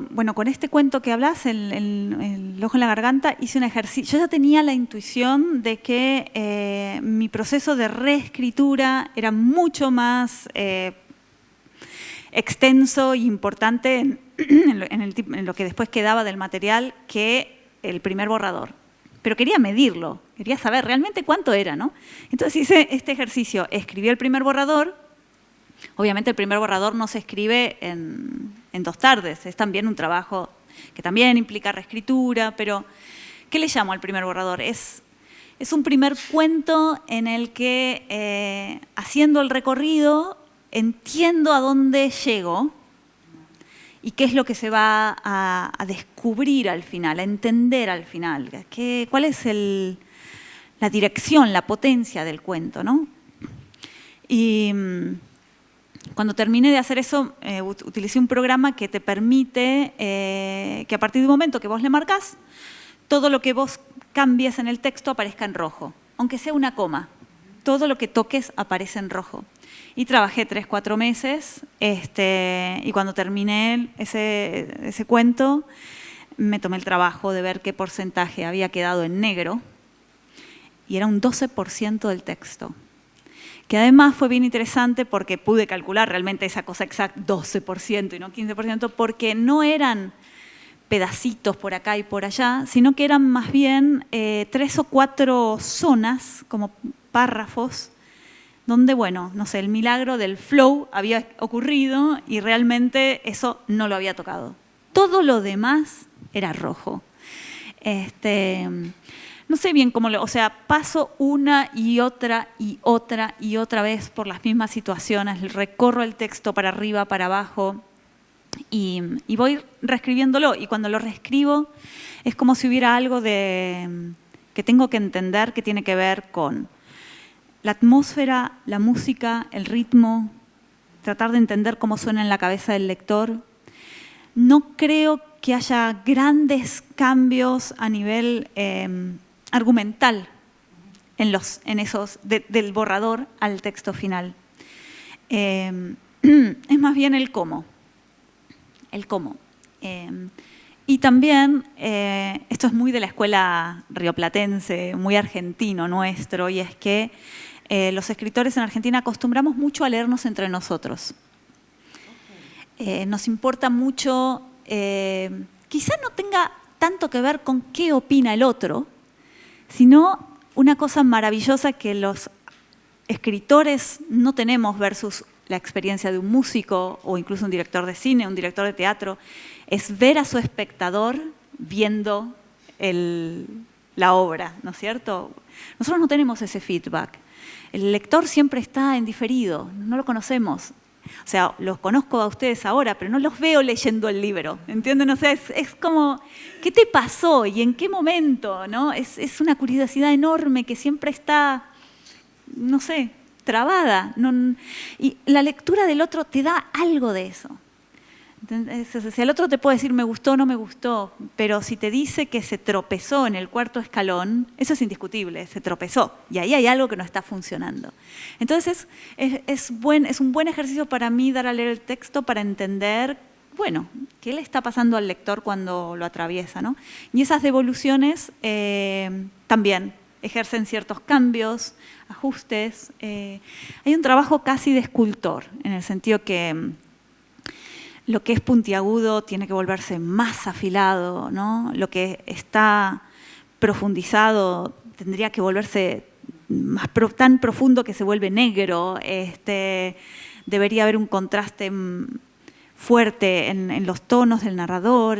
bueno, con este cuento que hablas, el ojo en la garganta, hice un ejercicio. Yo ya tenía la intuición de que mi proceso de reescritura era mucho más extenso e importante en lo que después quedaba del material que el primer borrador. Pero quería medirlo, quería saber realmente cuánto era, ¿no? Entonces hice este ejercicio, escribí el primer borrador. Obviamente el primer borrador no se escribe en 2 tardes, es también un trabajo que también implica reescritura, pero ¿qué le llamo al primer borrador? Es un primer cuento en el que, haciendo el recorrido, entiendo a dónde llego y qué es lo que se va a descubrir al final, a entender al final, cuál es la dirección, la potencia del cuento, ¿no? Y cuando terminé de hacer eso, utilicé un programa que te permite que a partir de un momento que vos le marcás, todo lo que vos cambies en el texto aparezca en rojo, aunque sea una coma. Todo lo que toques aparece en rojo. Y trabajé 3, 4 meses y cuando terminé ese cuento, me tomé el trabajo de ver qué porcentaje había quedado en negro y era un 12% del texto. Que además fue bien interesante porque pude calcular realmente esa cosa exacta, 12% y no 15%, porque no eran pedacitos por acá y por allá, sino que eran más bien 3 o 4 zonas, como párrafos, donde, bueno, no sé, el milagro del flow había ocurrido y realmente eso no lo había tocado. Todo lo demás era rojo. No sé bien cómo o sea, paso una y otra y otra y otra vez por las mismas situaciones, recorro el texto para arriba, para abajo y voy reescribiéndolo. Y cuando lo reescribo es como si hubiera algo que tengo que entender que tiene que ver con la atmósfera, la música, el ritmo, tratar de entender cómo suena en la cabeza del lector. No creo que haya grandes cambios a nivel argumental en esos del borrador al texto final. Es más bien el cómo. El cómo. Y también, esto es muy de la escuela rioplatense, muy argentino nuestro, y es que los escritores en Argentina acostumbramos mucho a leernos entre nosotros. Nos importa mucho, quizá no tenga tanto que ver con qué opina el otro, sino una cosa maravillosa que los escritores no tenemos versus la experiencia de un músico o incluso un director de cine, un director de teatro, es ver a su espectador viendo la obra, ¿no es cierto? Nosotros no tenemos ese feedback. El lector siempre está en diferido, no lo conocemos. O sea, los conozco a ustedes ahora, pero no los veo leyendo el libro, ¿entienden? O sea, es como, ¿qué te pasó y en qué momento? ¿No? Es una curiosidad enorme que siempre está, no sé, trabada. Y la lectura del otro te da algo de eso. Si el otro te puede decir me gustó o no me gustó, pero si te dice que se tropezó en el 4.º escalón, eso es indiscutible, se tropezó y ahí hay algo que no está funcionando. Entonces es un buen ejercicio para mí dar a leer el texto para entender, bueno, qué le está pasando al lector cuando lo atraviesa, ¿no? Y esas devoluciones también ejercen ciertos cambios, ajustes. Hay un trabajo casi de escultor, en el sentido que lo que es puntiagudo tiene que volverse más afilado, ¿no? Lo que está profundizado tendría que volverse tan profundo que se vuelve negro. Debería haber un contraste fuerte en los tonos del narrador.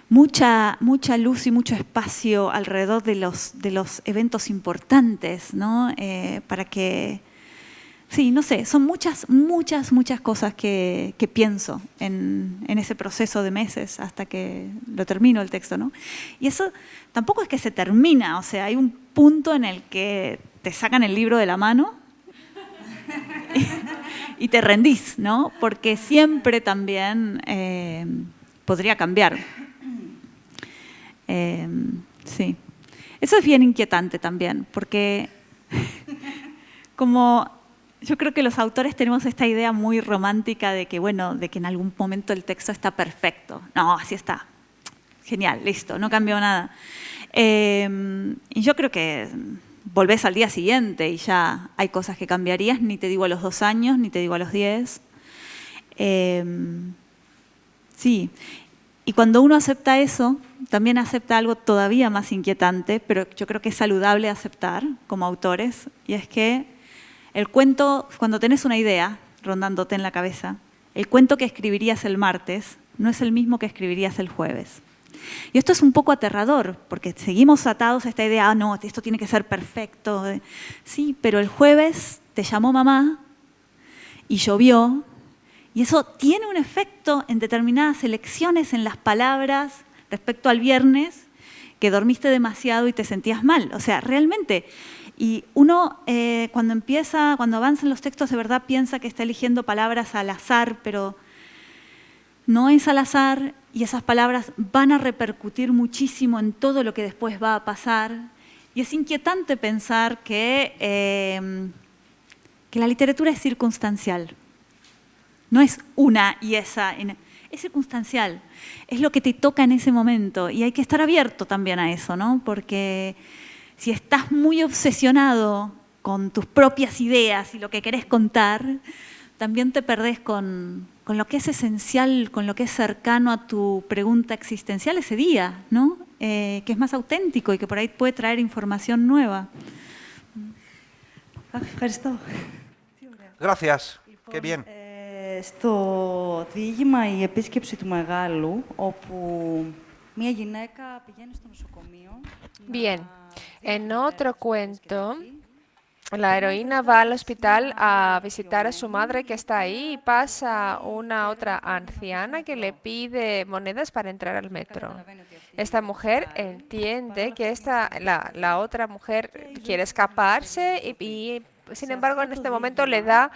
Mucha luz y mucho espacio alrededor de los eventos importantes, ¿no? Para que... Sí, no sé, son muchas cosas que pienso en ese proceso de meses hasta que lo termino el texto, ¿no? Y eso tampoco es que se termina, o sea, hay un punto en el que te sacan el libro de la mano y te rendís, ¿no? Porque siempre también podría cambiar. Sí. Eso es bien inquietante también, porque como... Yo creo que los autores tenemos esta idea muy romántica de que, bueno, de que en algún momento el texto está perfecto. No, así está. Genial, listo, no cambió nada. Y yo creo que volvés al día siguiente y ya hay cosas que cambiarías, ni te digo a los 2 años, ni te digo a los 10. Sí, y cuando uno acepta eso, también acepta algo todavía más inquietante, pero yo creo que es saludable aceptar como autores, y es que el cuento, cuando tenés una idea rondándote en la cabeza, el cuento que escribirías el martes no es el mismo que escribirías el jueves. Y esto es un poco aterrador, porque seguimos atados a esta idea, no, esto tiene que ser perfecto. Sí, pero el jueves te llamó mamá y llovió, y eso tiene un efecto en determinadas elecciones en las palabras respecto al viernes, que dormiste demasiado y te sentías mal. O sea, realmente Y uno cuando avanza en los textos de verdad piensa que está eligiendo palabras al azar, pero no es al azar y esas palabras van a repercutir muchísimo en todo lo que después va a pasar. Y es inquietante pensar que la literatura es circunstancial. No es una y esa, es circunstancial. Es lo que te toca en ese momento y hay que estar abierto también a eso, ¿no? Porque si estás muy obsesionado con tus propias ideas y lo que querés contar, también te perdés con lo que es esencial, con lo que es cercano a tu pregunta existencial ese día, ¿no? Que es más auténtico y que por ahí puede traer información nueva. Gracias. Qué bien. Στο διήγημα «Η επίσκεψη του Μεγάλου», όπου μία γυναίκα πηγαίνει στο νοσοκομείο. Bien, en otro cuento, la heroína va al hospital a visitar a su madre que está ahí y pasa una otra anciana que le pide monedas para entrar al metro. Esta mujer entiende que la otra mujer quiere escaparse y sin embargo en este momento le da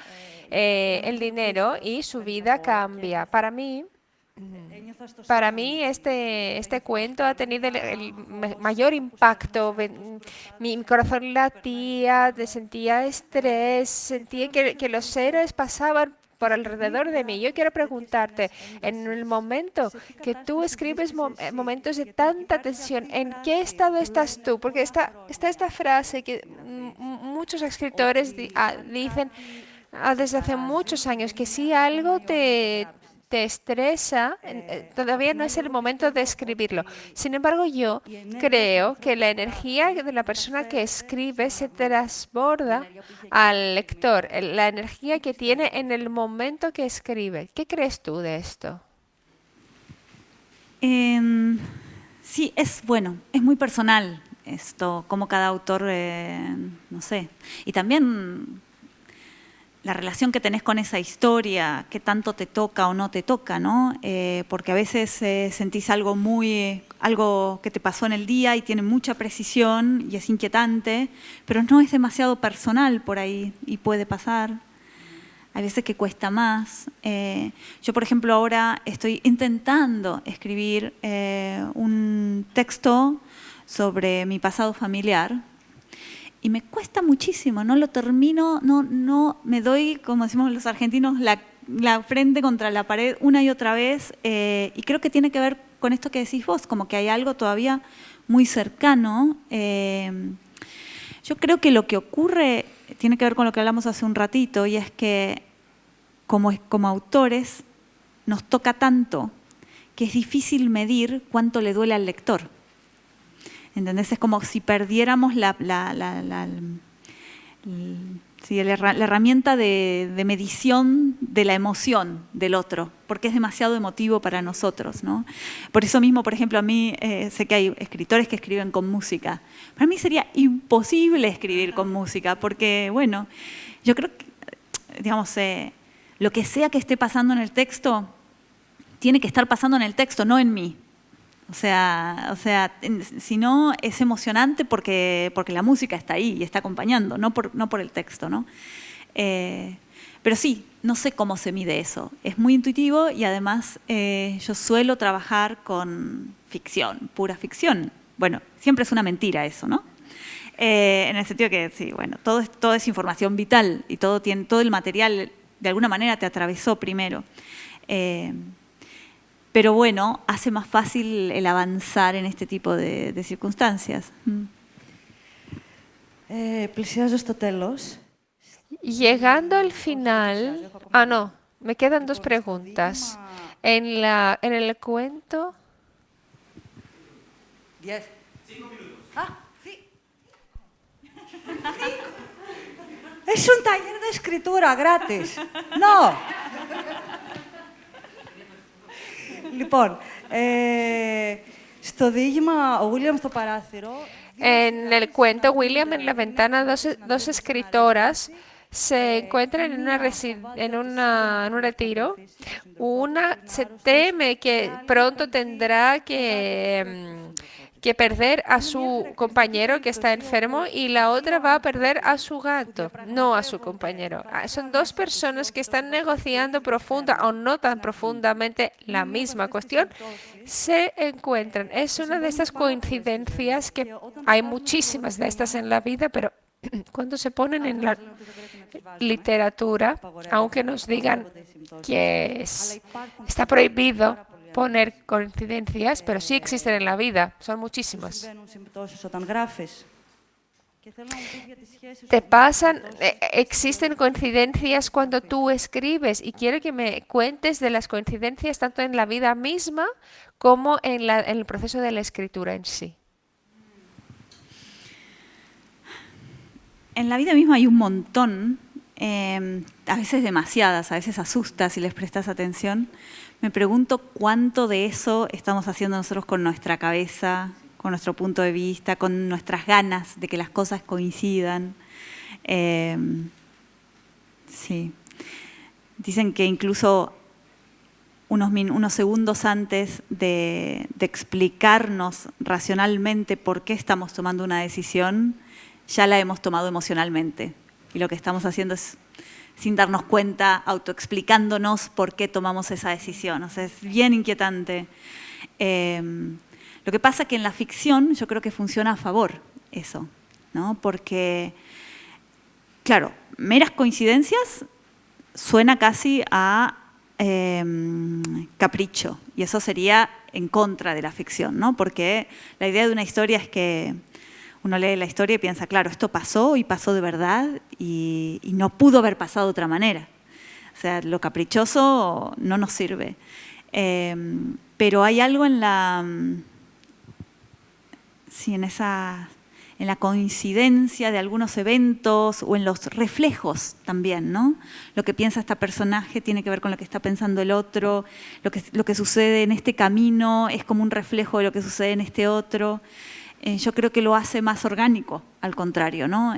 el dinero y su vida cambia. Para mí este cuento ha tenido el mayor impacto. Mi corazón latía, sentía estrés, sentía que los héroes pasaban por alrededor de mí. Yo quiero preguntarte, en el momento que tú escribes momentos de tanta tensión, ¿en qué estado estás tú? Porque está esta frase que muchos escritores dicen desde hace muchos años, que si algo te estresa, todavía no es el momento de escribirlo. Sin embargo, yo creo que la energía de la persona que escribe se transborda al lector, la energía que tiene en el momento que escribe. ¿Qué crees tú de esto? Sí, es muy personal esto, como cada autor, no sé. Y también la relación que tenés con esa historia, qué tanto te toca o no te toca, ¿no? Porque a veces sentís algo que te pasó en el día y tiene mucha precisión y es inquietante, pero no es demasiado personal por ahí y puede pasar. Hay veces que cuesta más. Yo, por ejemplo, ahora estoy intentando escribir un texto sobre mi pasado familiar. Y me cuesta muchísimo, no lo termino, no me doy, como decimos los argentinos, la frente contra la pared una y otra vez. Y creo que tiene que ver con esto que decís vos, como que hay algo todavía muy cercano. Yo creo que lo que ocurre tiene que ver con lo que hablamos hace un ratito, y es que como autores nos toca tanto que es difícil medir cuánto le duele al lector. ¿Entendés? Es como si perdiéramos la herramienta de medición de la emoción del otro, porque es demasiado emotivo para nosotros, ¿no? Por eso mismo, por ejemplo, a mí sé que hay escritores que escriben con música. Para mí sería imposible escribir con música, porque, bueno, yo creo que, digamos, lo que sea que esté pasando en el texto, tiene que estar pasando en el texto, no en mí. O sea, si no es emocionante porque la música está ahí y está acompañando, no por el texto, ¿no? Pero sí, no sé cómo se mide eso. Es muy intuitivo y además yo suelo trabajar con ficción, pura ficción. Bueno, siempre es una mentira eso, ¿no? En el sentido que, sí, bueno, todo es información vital y todo el material de alguna manera te atravesó primero. Pero bueno, hace más fácil el avanzar en este tipo de circunstancias. Πλησιάζω στο τέλος. Llegando al final... no, me quedan dos preguntas. En el cuento... 10. 5 minutos. Sí. Es un taller de escritura gratis. No. Λοιπόν, στο διήγημα ο William στο παράθυρο... En el cuento William en la ventana, dos escritoras se encuentran en un retiro. Una se teme que pronto tendrá que que perder a su compañero que está enfermo y la otra va a perder a su gato, no a su compañero. Son dos personas que están negociando profunda o no tan profundamente la misma cuestión, se encuentran. Es una de estas coincidencias que hay muchísimas de estas en la vida, pero cuando se ponen en la literatura, aunque nos digan que está prohibido poner coincidencias, pero sí existen en la vida, son muchísimas. Te pasan, existen coincidencias cuando tú escribes y quiero que me cuentes de las coincidencias tanto en la vida misma como en el proceso de la escritura en sí. En la vida misma hay un montón, a veces demasiadas, a veces asusta si les prestas atención. Me pregunto cuánto de eso estamos haciendo nosotros con nuestra cabeza, con nuestro punto de vista, con nuestras ganas de que las cosas coincidan. Sí. Dicen que incluso unos segundos antes de explicarnos racionalmente por qué estamos tomando una decisión, ya la hemos tomado emocionalmente. Y lo que estamos haciendo es, sin darnos cuenta, autoexplicándonos por qué tomamos esa decisión. O sea, es bien inquietante. Lo que pasa es que en la ficción yo creo que funciona a favor eso, ¿no? Porque, claro, meras coincidencias suena casi a capricho. Y eso sería en contra de la ficción, ¿no? Porque la idea de una historia es que uno lee la historia y piensa, claro, esto pasó y pasó de verdad y no pudo haber pasado de otra manera. O sea, lo caprichoso no nos sirve. Pero hay algo en la... Sí, en la coincidencia de algunos eventos o en los reflejos también, ¿no? Lo que piensa este personaje tiene que ver con lo que está pensando el otro, lo que sucede en este camino es como un reflejo de lo que sucede en este otro. Yo creo que lo hace más orgánico, al contrario, ¿no?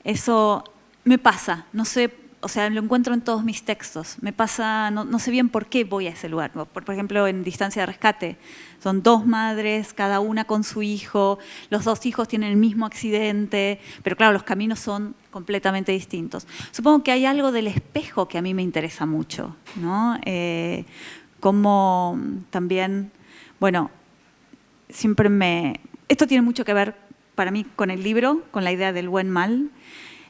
Eso me pasa, no sé, o sea, lo encuentro en todos mis textos. Me pasa, no sé bien por qué voy a ese lugar. Por ejemplo, en Distancia de Rescate, son dos madres, cada una con su hijo, los dos hijos tienen el mismo accidente, pero claro, los caminos son completamente distintos. Supongo que hay algo del espejo que a mí me interesa mucho, ¿no? Como también, bueno, esto tiene mucho que ver para mí con el libro, con la idea del buen-mal.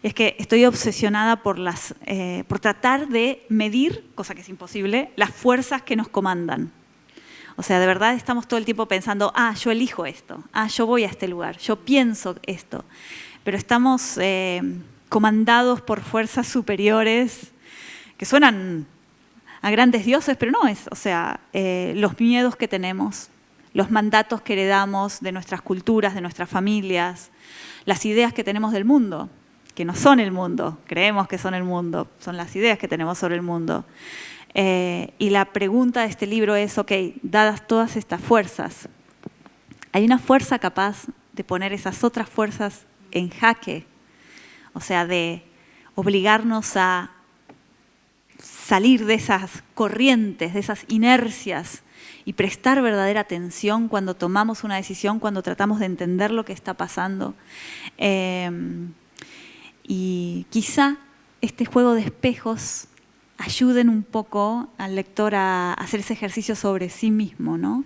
Es que estoy obsesionada por tratar de medir, cosa que es imposible, las fuerzas que nos comandan. O sea, de verdad estamos todo el tiempo pensando, yo elijo esto, yo voy a este lugar, yo pienso esto. Pero estamos comandados por fuerzas superiores que suenan a grandes dioses, pero no es. O sea, los miedos que tenemos, los mandatos que heredamos de nuestras culturas, de nuestras familias, las ideas que tenemos del mundo, que no son el mundo, creemos que son el mundo, son las ideas que tenemos sobre el mundo. Y la pregunta de este libro es, ok, dadas todas estas fuerzas, ¿hay una fuerza capaz de poner esas otras fuerzas en jaque? O sea, de obligarnos a salir de esas corrientes, de esas inercias y prestar verdadera atención cuando tomamos una decisión, cuando tratamos de entender lo que está pasando. Y quizá este juego de espejos ayuden un poco al lector a hacer ese ejercicio sobre sí mismo, ¿no?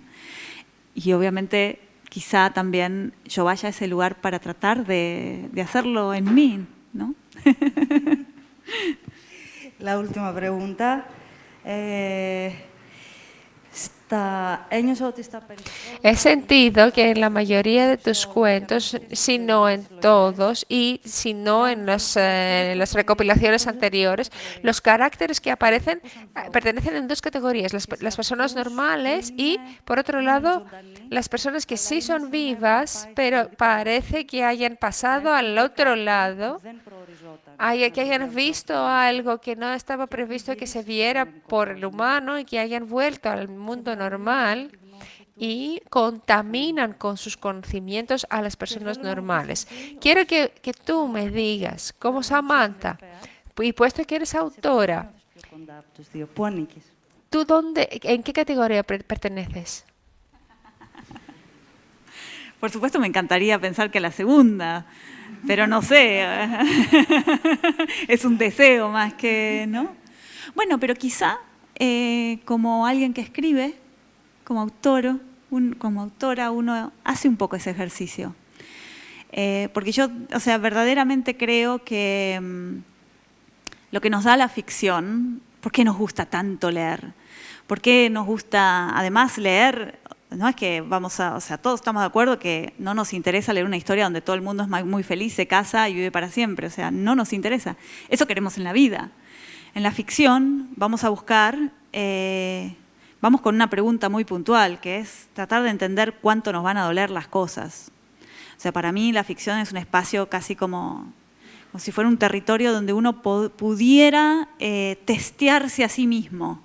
Y obviamente quizá también yo vaya a ese lugar para tratar de hacerlo en mí, ¿no? La última pregunta. He sentido que en la mayoría de tus cuentos, si no en todos y si no en las recopilaciones anteriores, los caracteres que aparecen pertenecen en dos categorías, las personas normales y, por otro lado, las personas que sí son vivas, pero parece que hayan pasado al otro lado, que hayan visto algo que no estaba previsto que se viera por el humano y que hayan vuelto al mundo normal y contaminan con sus conocimientos a las personas normales. Quiero que tú me digas, como Samantha, y puesto que eres autora, ¿tú en qué categoría perteneces? Por supuesto me encantaría pensar que la segunda, pero no sé, es un deseo más que, ¿no? Bueno, pero quizá como alguien que escribe, como autora, uno hace un poco ese ejercicio. Porque yo, o sea, verdaderamente creo que lo que nos da la ficción, ¿por qué nos gusta tanto leer? ¿Por qué nos gusta, además, leer? No es que vamos a, o sea, todos estamos de acuerdo que no nos interesa leer una historia donde todo el mundo es muy feliz, se casa y vive para siempre. O sea, no nos interesa. Eso queremos en la vida. En la ficción vamos a buscar, vamos con una pregunta muy puntual, que es tratar de entender cuánto nos van a doler las cosas. O sea, para mí la ficción es un espacio casi como si fuera un territorio donde uno pudiera testearse a sí mismo.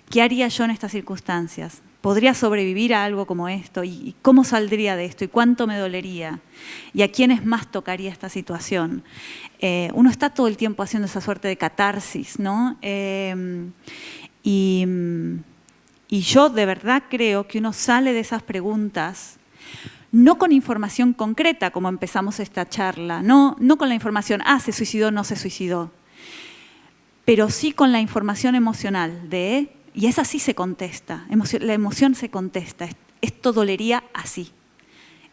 ¿Qué haría yo en estas circunstancias? ¿Podría sobrevivir a algo como esto? ¿Y cómo saldría de esto? ¿Y cuánto me dolería? ¿Y a quiénes más tocaría esta situación? Uno está todo el tiempo haciendo esa suerte de catarsis, ¿no? Y yo de verdad creo que uno sale de esas preguntas no con información concreta, como empezamos esta charla, no con la información, se suicidó, no se suicidó, pero sí con la información emocional de... Y esa sí se contesta, la emoción se contesta, esto dolería así,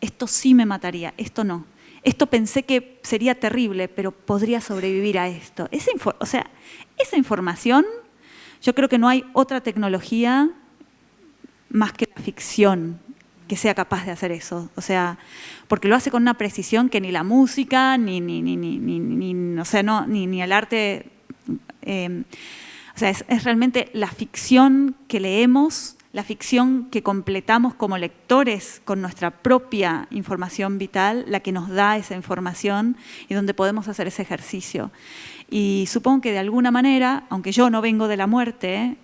esto sí me mataría, esto no, esto pensé que sería terrible, pero podría sobrevivir a esto. O sea, esa información, yo creo que no hay otra tecnología más que la ficción que sea capaz de hacer eso, o sea, porque lo hace con una precisión que ni la música, ni el arte... O sea, es realmente la ficción que leemos, la ficción que completamos como lectores con nuestra propia información vital, la que nos da esa información y donde podemos hacer ese ejercicio. Y supongo que de alguna manera, aunque yo no vengo de la muerte,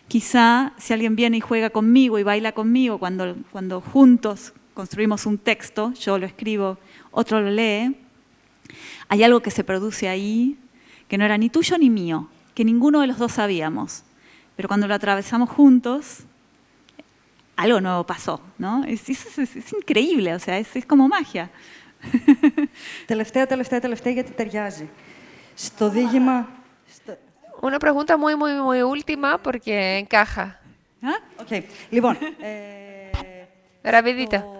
quizá si alguien viene y juega conmigo y baila conmigo, cuando juntos construimos un texto, yo lo escribo, otro lo lee, hay algo que se produce ahí que no era ni tuyo ni mío, que ninguno de los dos sabíamos, pero cuando lo atravesamos juntos, algo nuevo pasó, ¿no? Es increíble, o sea, es como magia. Τελευταία γιατί ταιριάζει. Στο διήγημα... Una pregunta muy última porque encaja. Ok. Λοιπόν, Rapidito.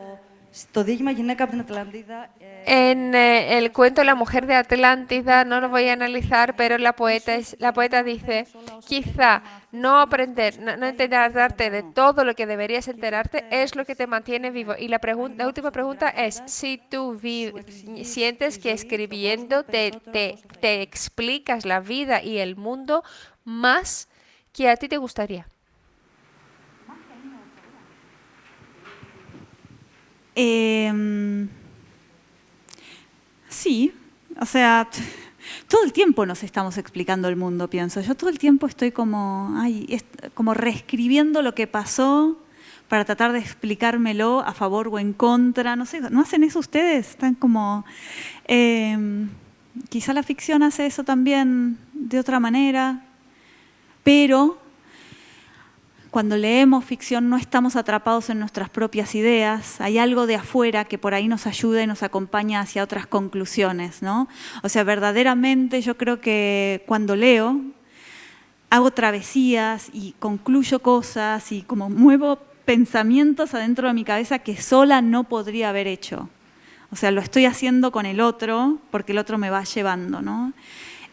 στο διήγημα «Γυναίκα από την Ατλαντίδα». En el cuento La mujer de Atlántida, no lo voy a analizar, pero la poeta dice, quizá no enterarte de todo lo que deberías enterarte es lo que te mantiene vivo. Y la última pregunta es, si tú sientes que escribiendo te explicas la vida y el mundo más que a ti te gustaría. Sí, o sea, todo el tiempo nos estamos explicando el mundo, pienso. Yo todo el tiempo estoy como reescribiendo lo que pasó para tratar de explicármelo a favor o en contra. No sé, ¿no hacen eso ustedes? Están como... quizá la ficción hace eso también de otra manera, pero... Cuando leemos ficción no estamos atrapados en nuestras propias ideas, hay algo de afuera que por ahí nos ayuda y nos acompaña hacia otras conclusiones, ¿no? O sea, verdaderamente yo creo que cuando leo, hago travesías y concluyo cosas y como muevo pensamientos adentro de mi cabeza que sola no podría haber hecho. O sea, lo estoy haciendo con el otro porque el otro me va llevando, ¿no?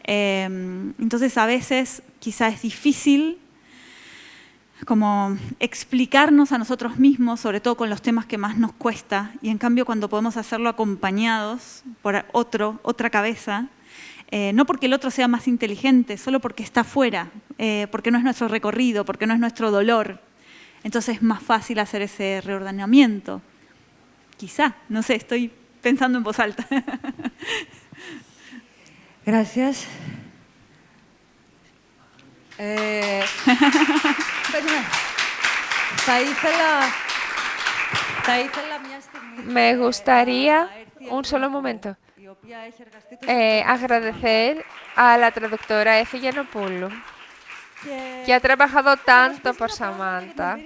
Entonces, a veces quizá es difícil como explicarnos a nosotros mismos, sobre todo con los temas que más nos cuesta, y en cambio cuando podemos hacerlo acompañados por otra cabeza, no porque el otro sea más inteligente, solo porque está fuera, porque no es nuestro recorrido, porque no es nuestro dolor, entonces es más fácil hacer ese reordenamiento. Quizá, no sé, estoy pensando en voz alta. Gracias. Me gustaría, un solo momento, agradecer a la traductora Efi Giannopoulou. que ha trabajado tanto por Samantha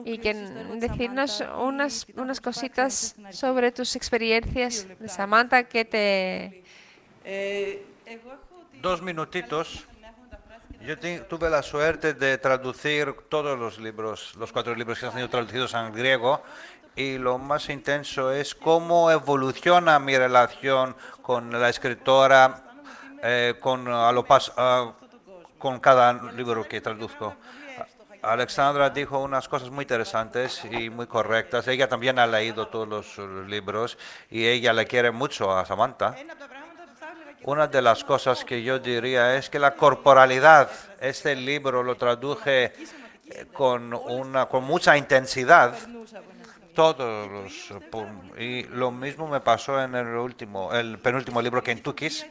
y que decirnos unas cositas sobre tus experiencias de Samantha que te... 2 minutitos. Yo tuve la suerte de traducir todos los libros, los 4 libros que han sido traducidos al griego, y lo más intenso es cómo evoluciona mi relación con la escritora, con cada libro que traduzco. Alexandra dijo unas cosas muy interesantes y muy correctas. Ella también ha leído todos los libros y ella le quiere mucho a Samantha. Una de las cosas que yo diría es que la corporalidad, este libro lo traduje con mucha intensidad. Y lo mismo me pasó en el penúltimo libro, Kentucky's,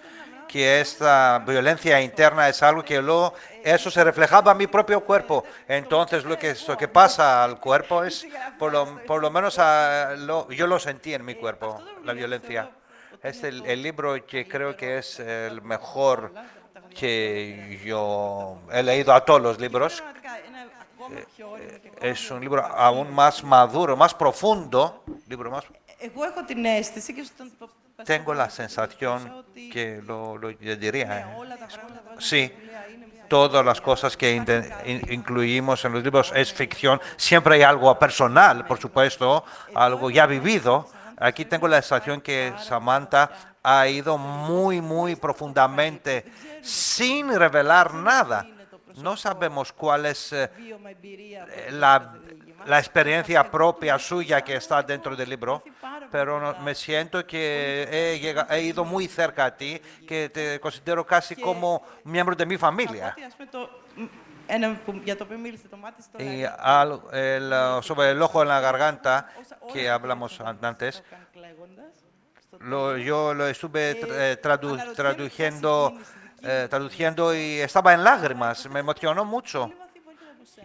que esta violencia interna es algo que eso se reflejaba en mi propio cuerpo. Entonces lo que pasa al cuerpo es, por lo menos yo lo sentí en mi cuerpo, la violencia. Es el libro que creo que es el mejor que yo he leído a todos los libros. Es un libro aún más maduro, más profundo. Tengo la sensación que yo diría. Sí, todas las cosas que incluimos en los libros es ficción. Siempre hay algo personal, por supuesto, algo ya vivido. Aquí tengo la sensación que Samantha ha ido muy, muy profundamente, sin revelar nada. No sabemos cuál es la experiencia propia suya que está dentro del libro, pero me siento que he ido muy cerca a ti, que te considero casi como miembro de mi familia. Y sobre el ojo en la garganta que hablamos antes, yo lo estuve traduciendo y estaba en lágrimas, me emocionó mucho.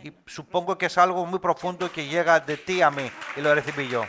Y supongo que es algo muy profundo que llega de ti a mí y lo recibí yo.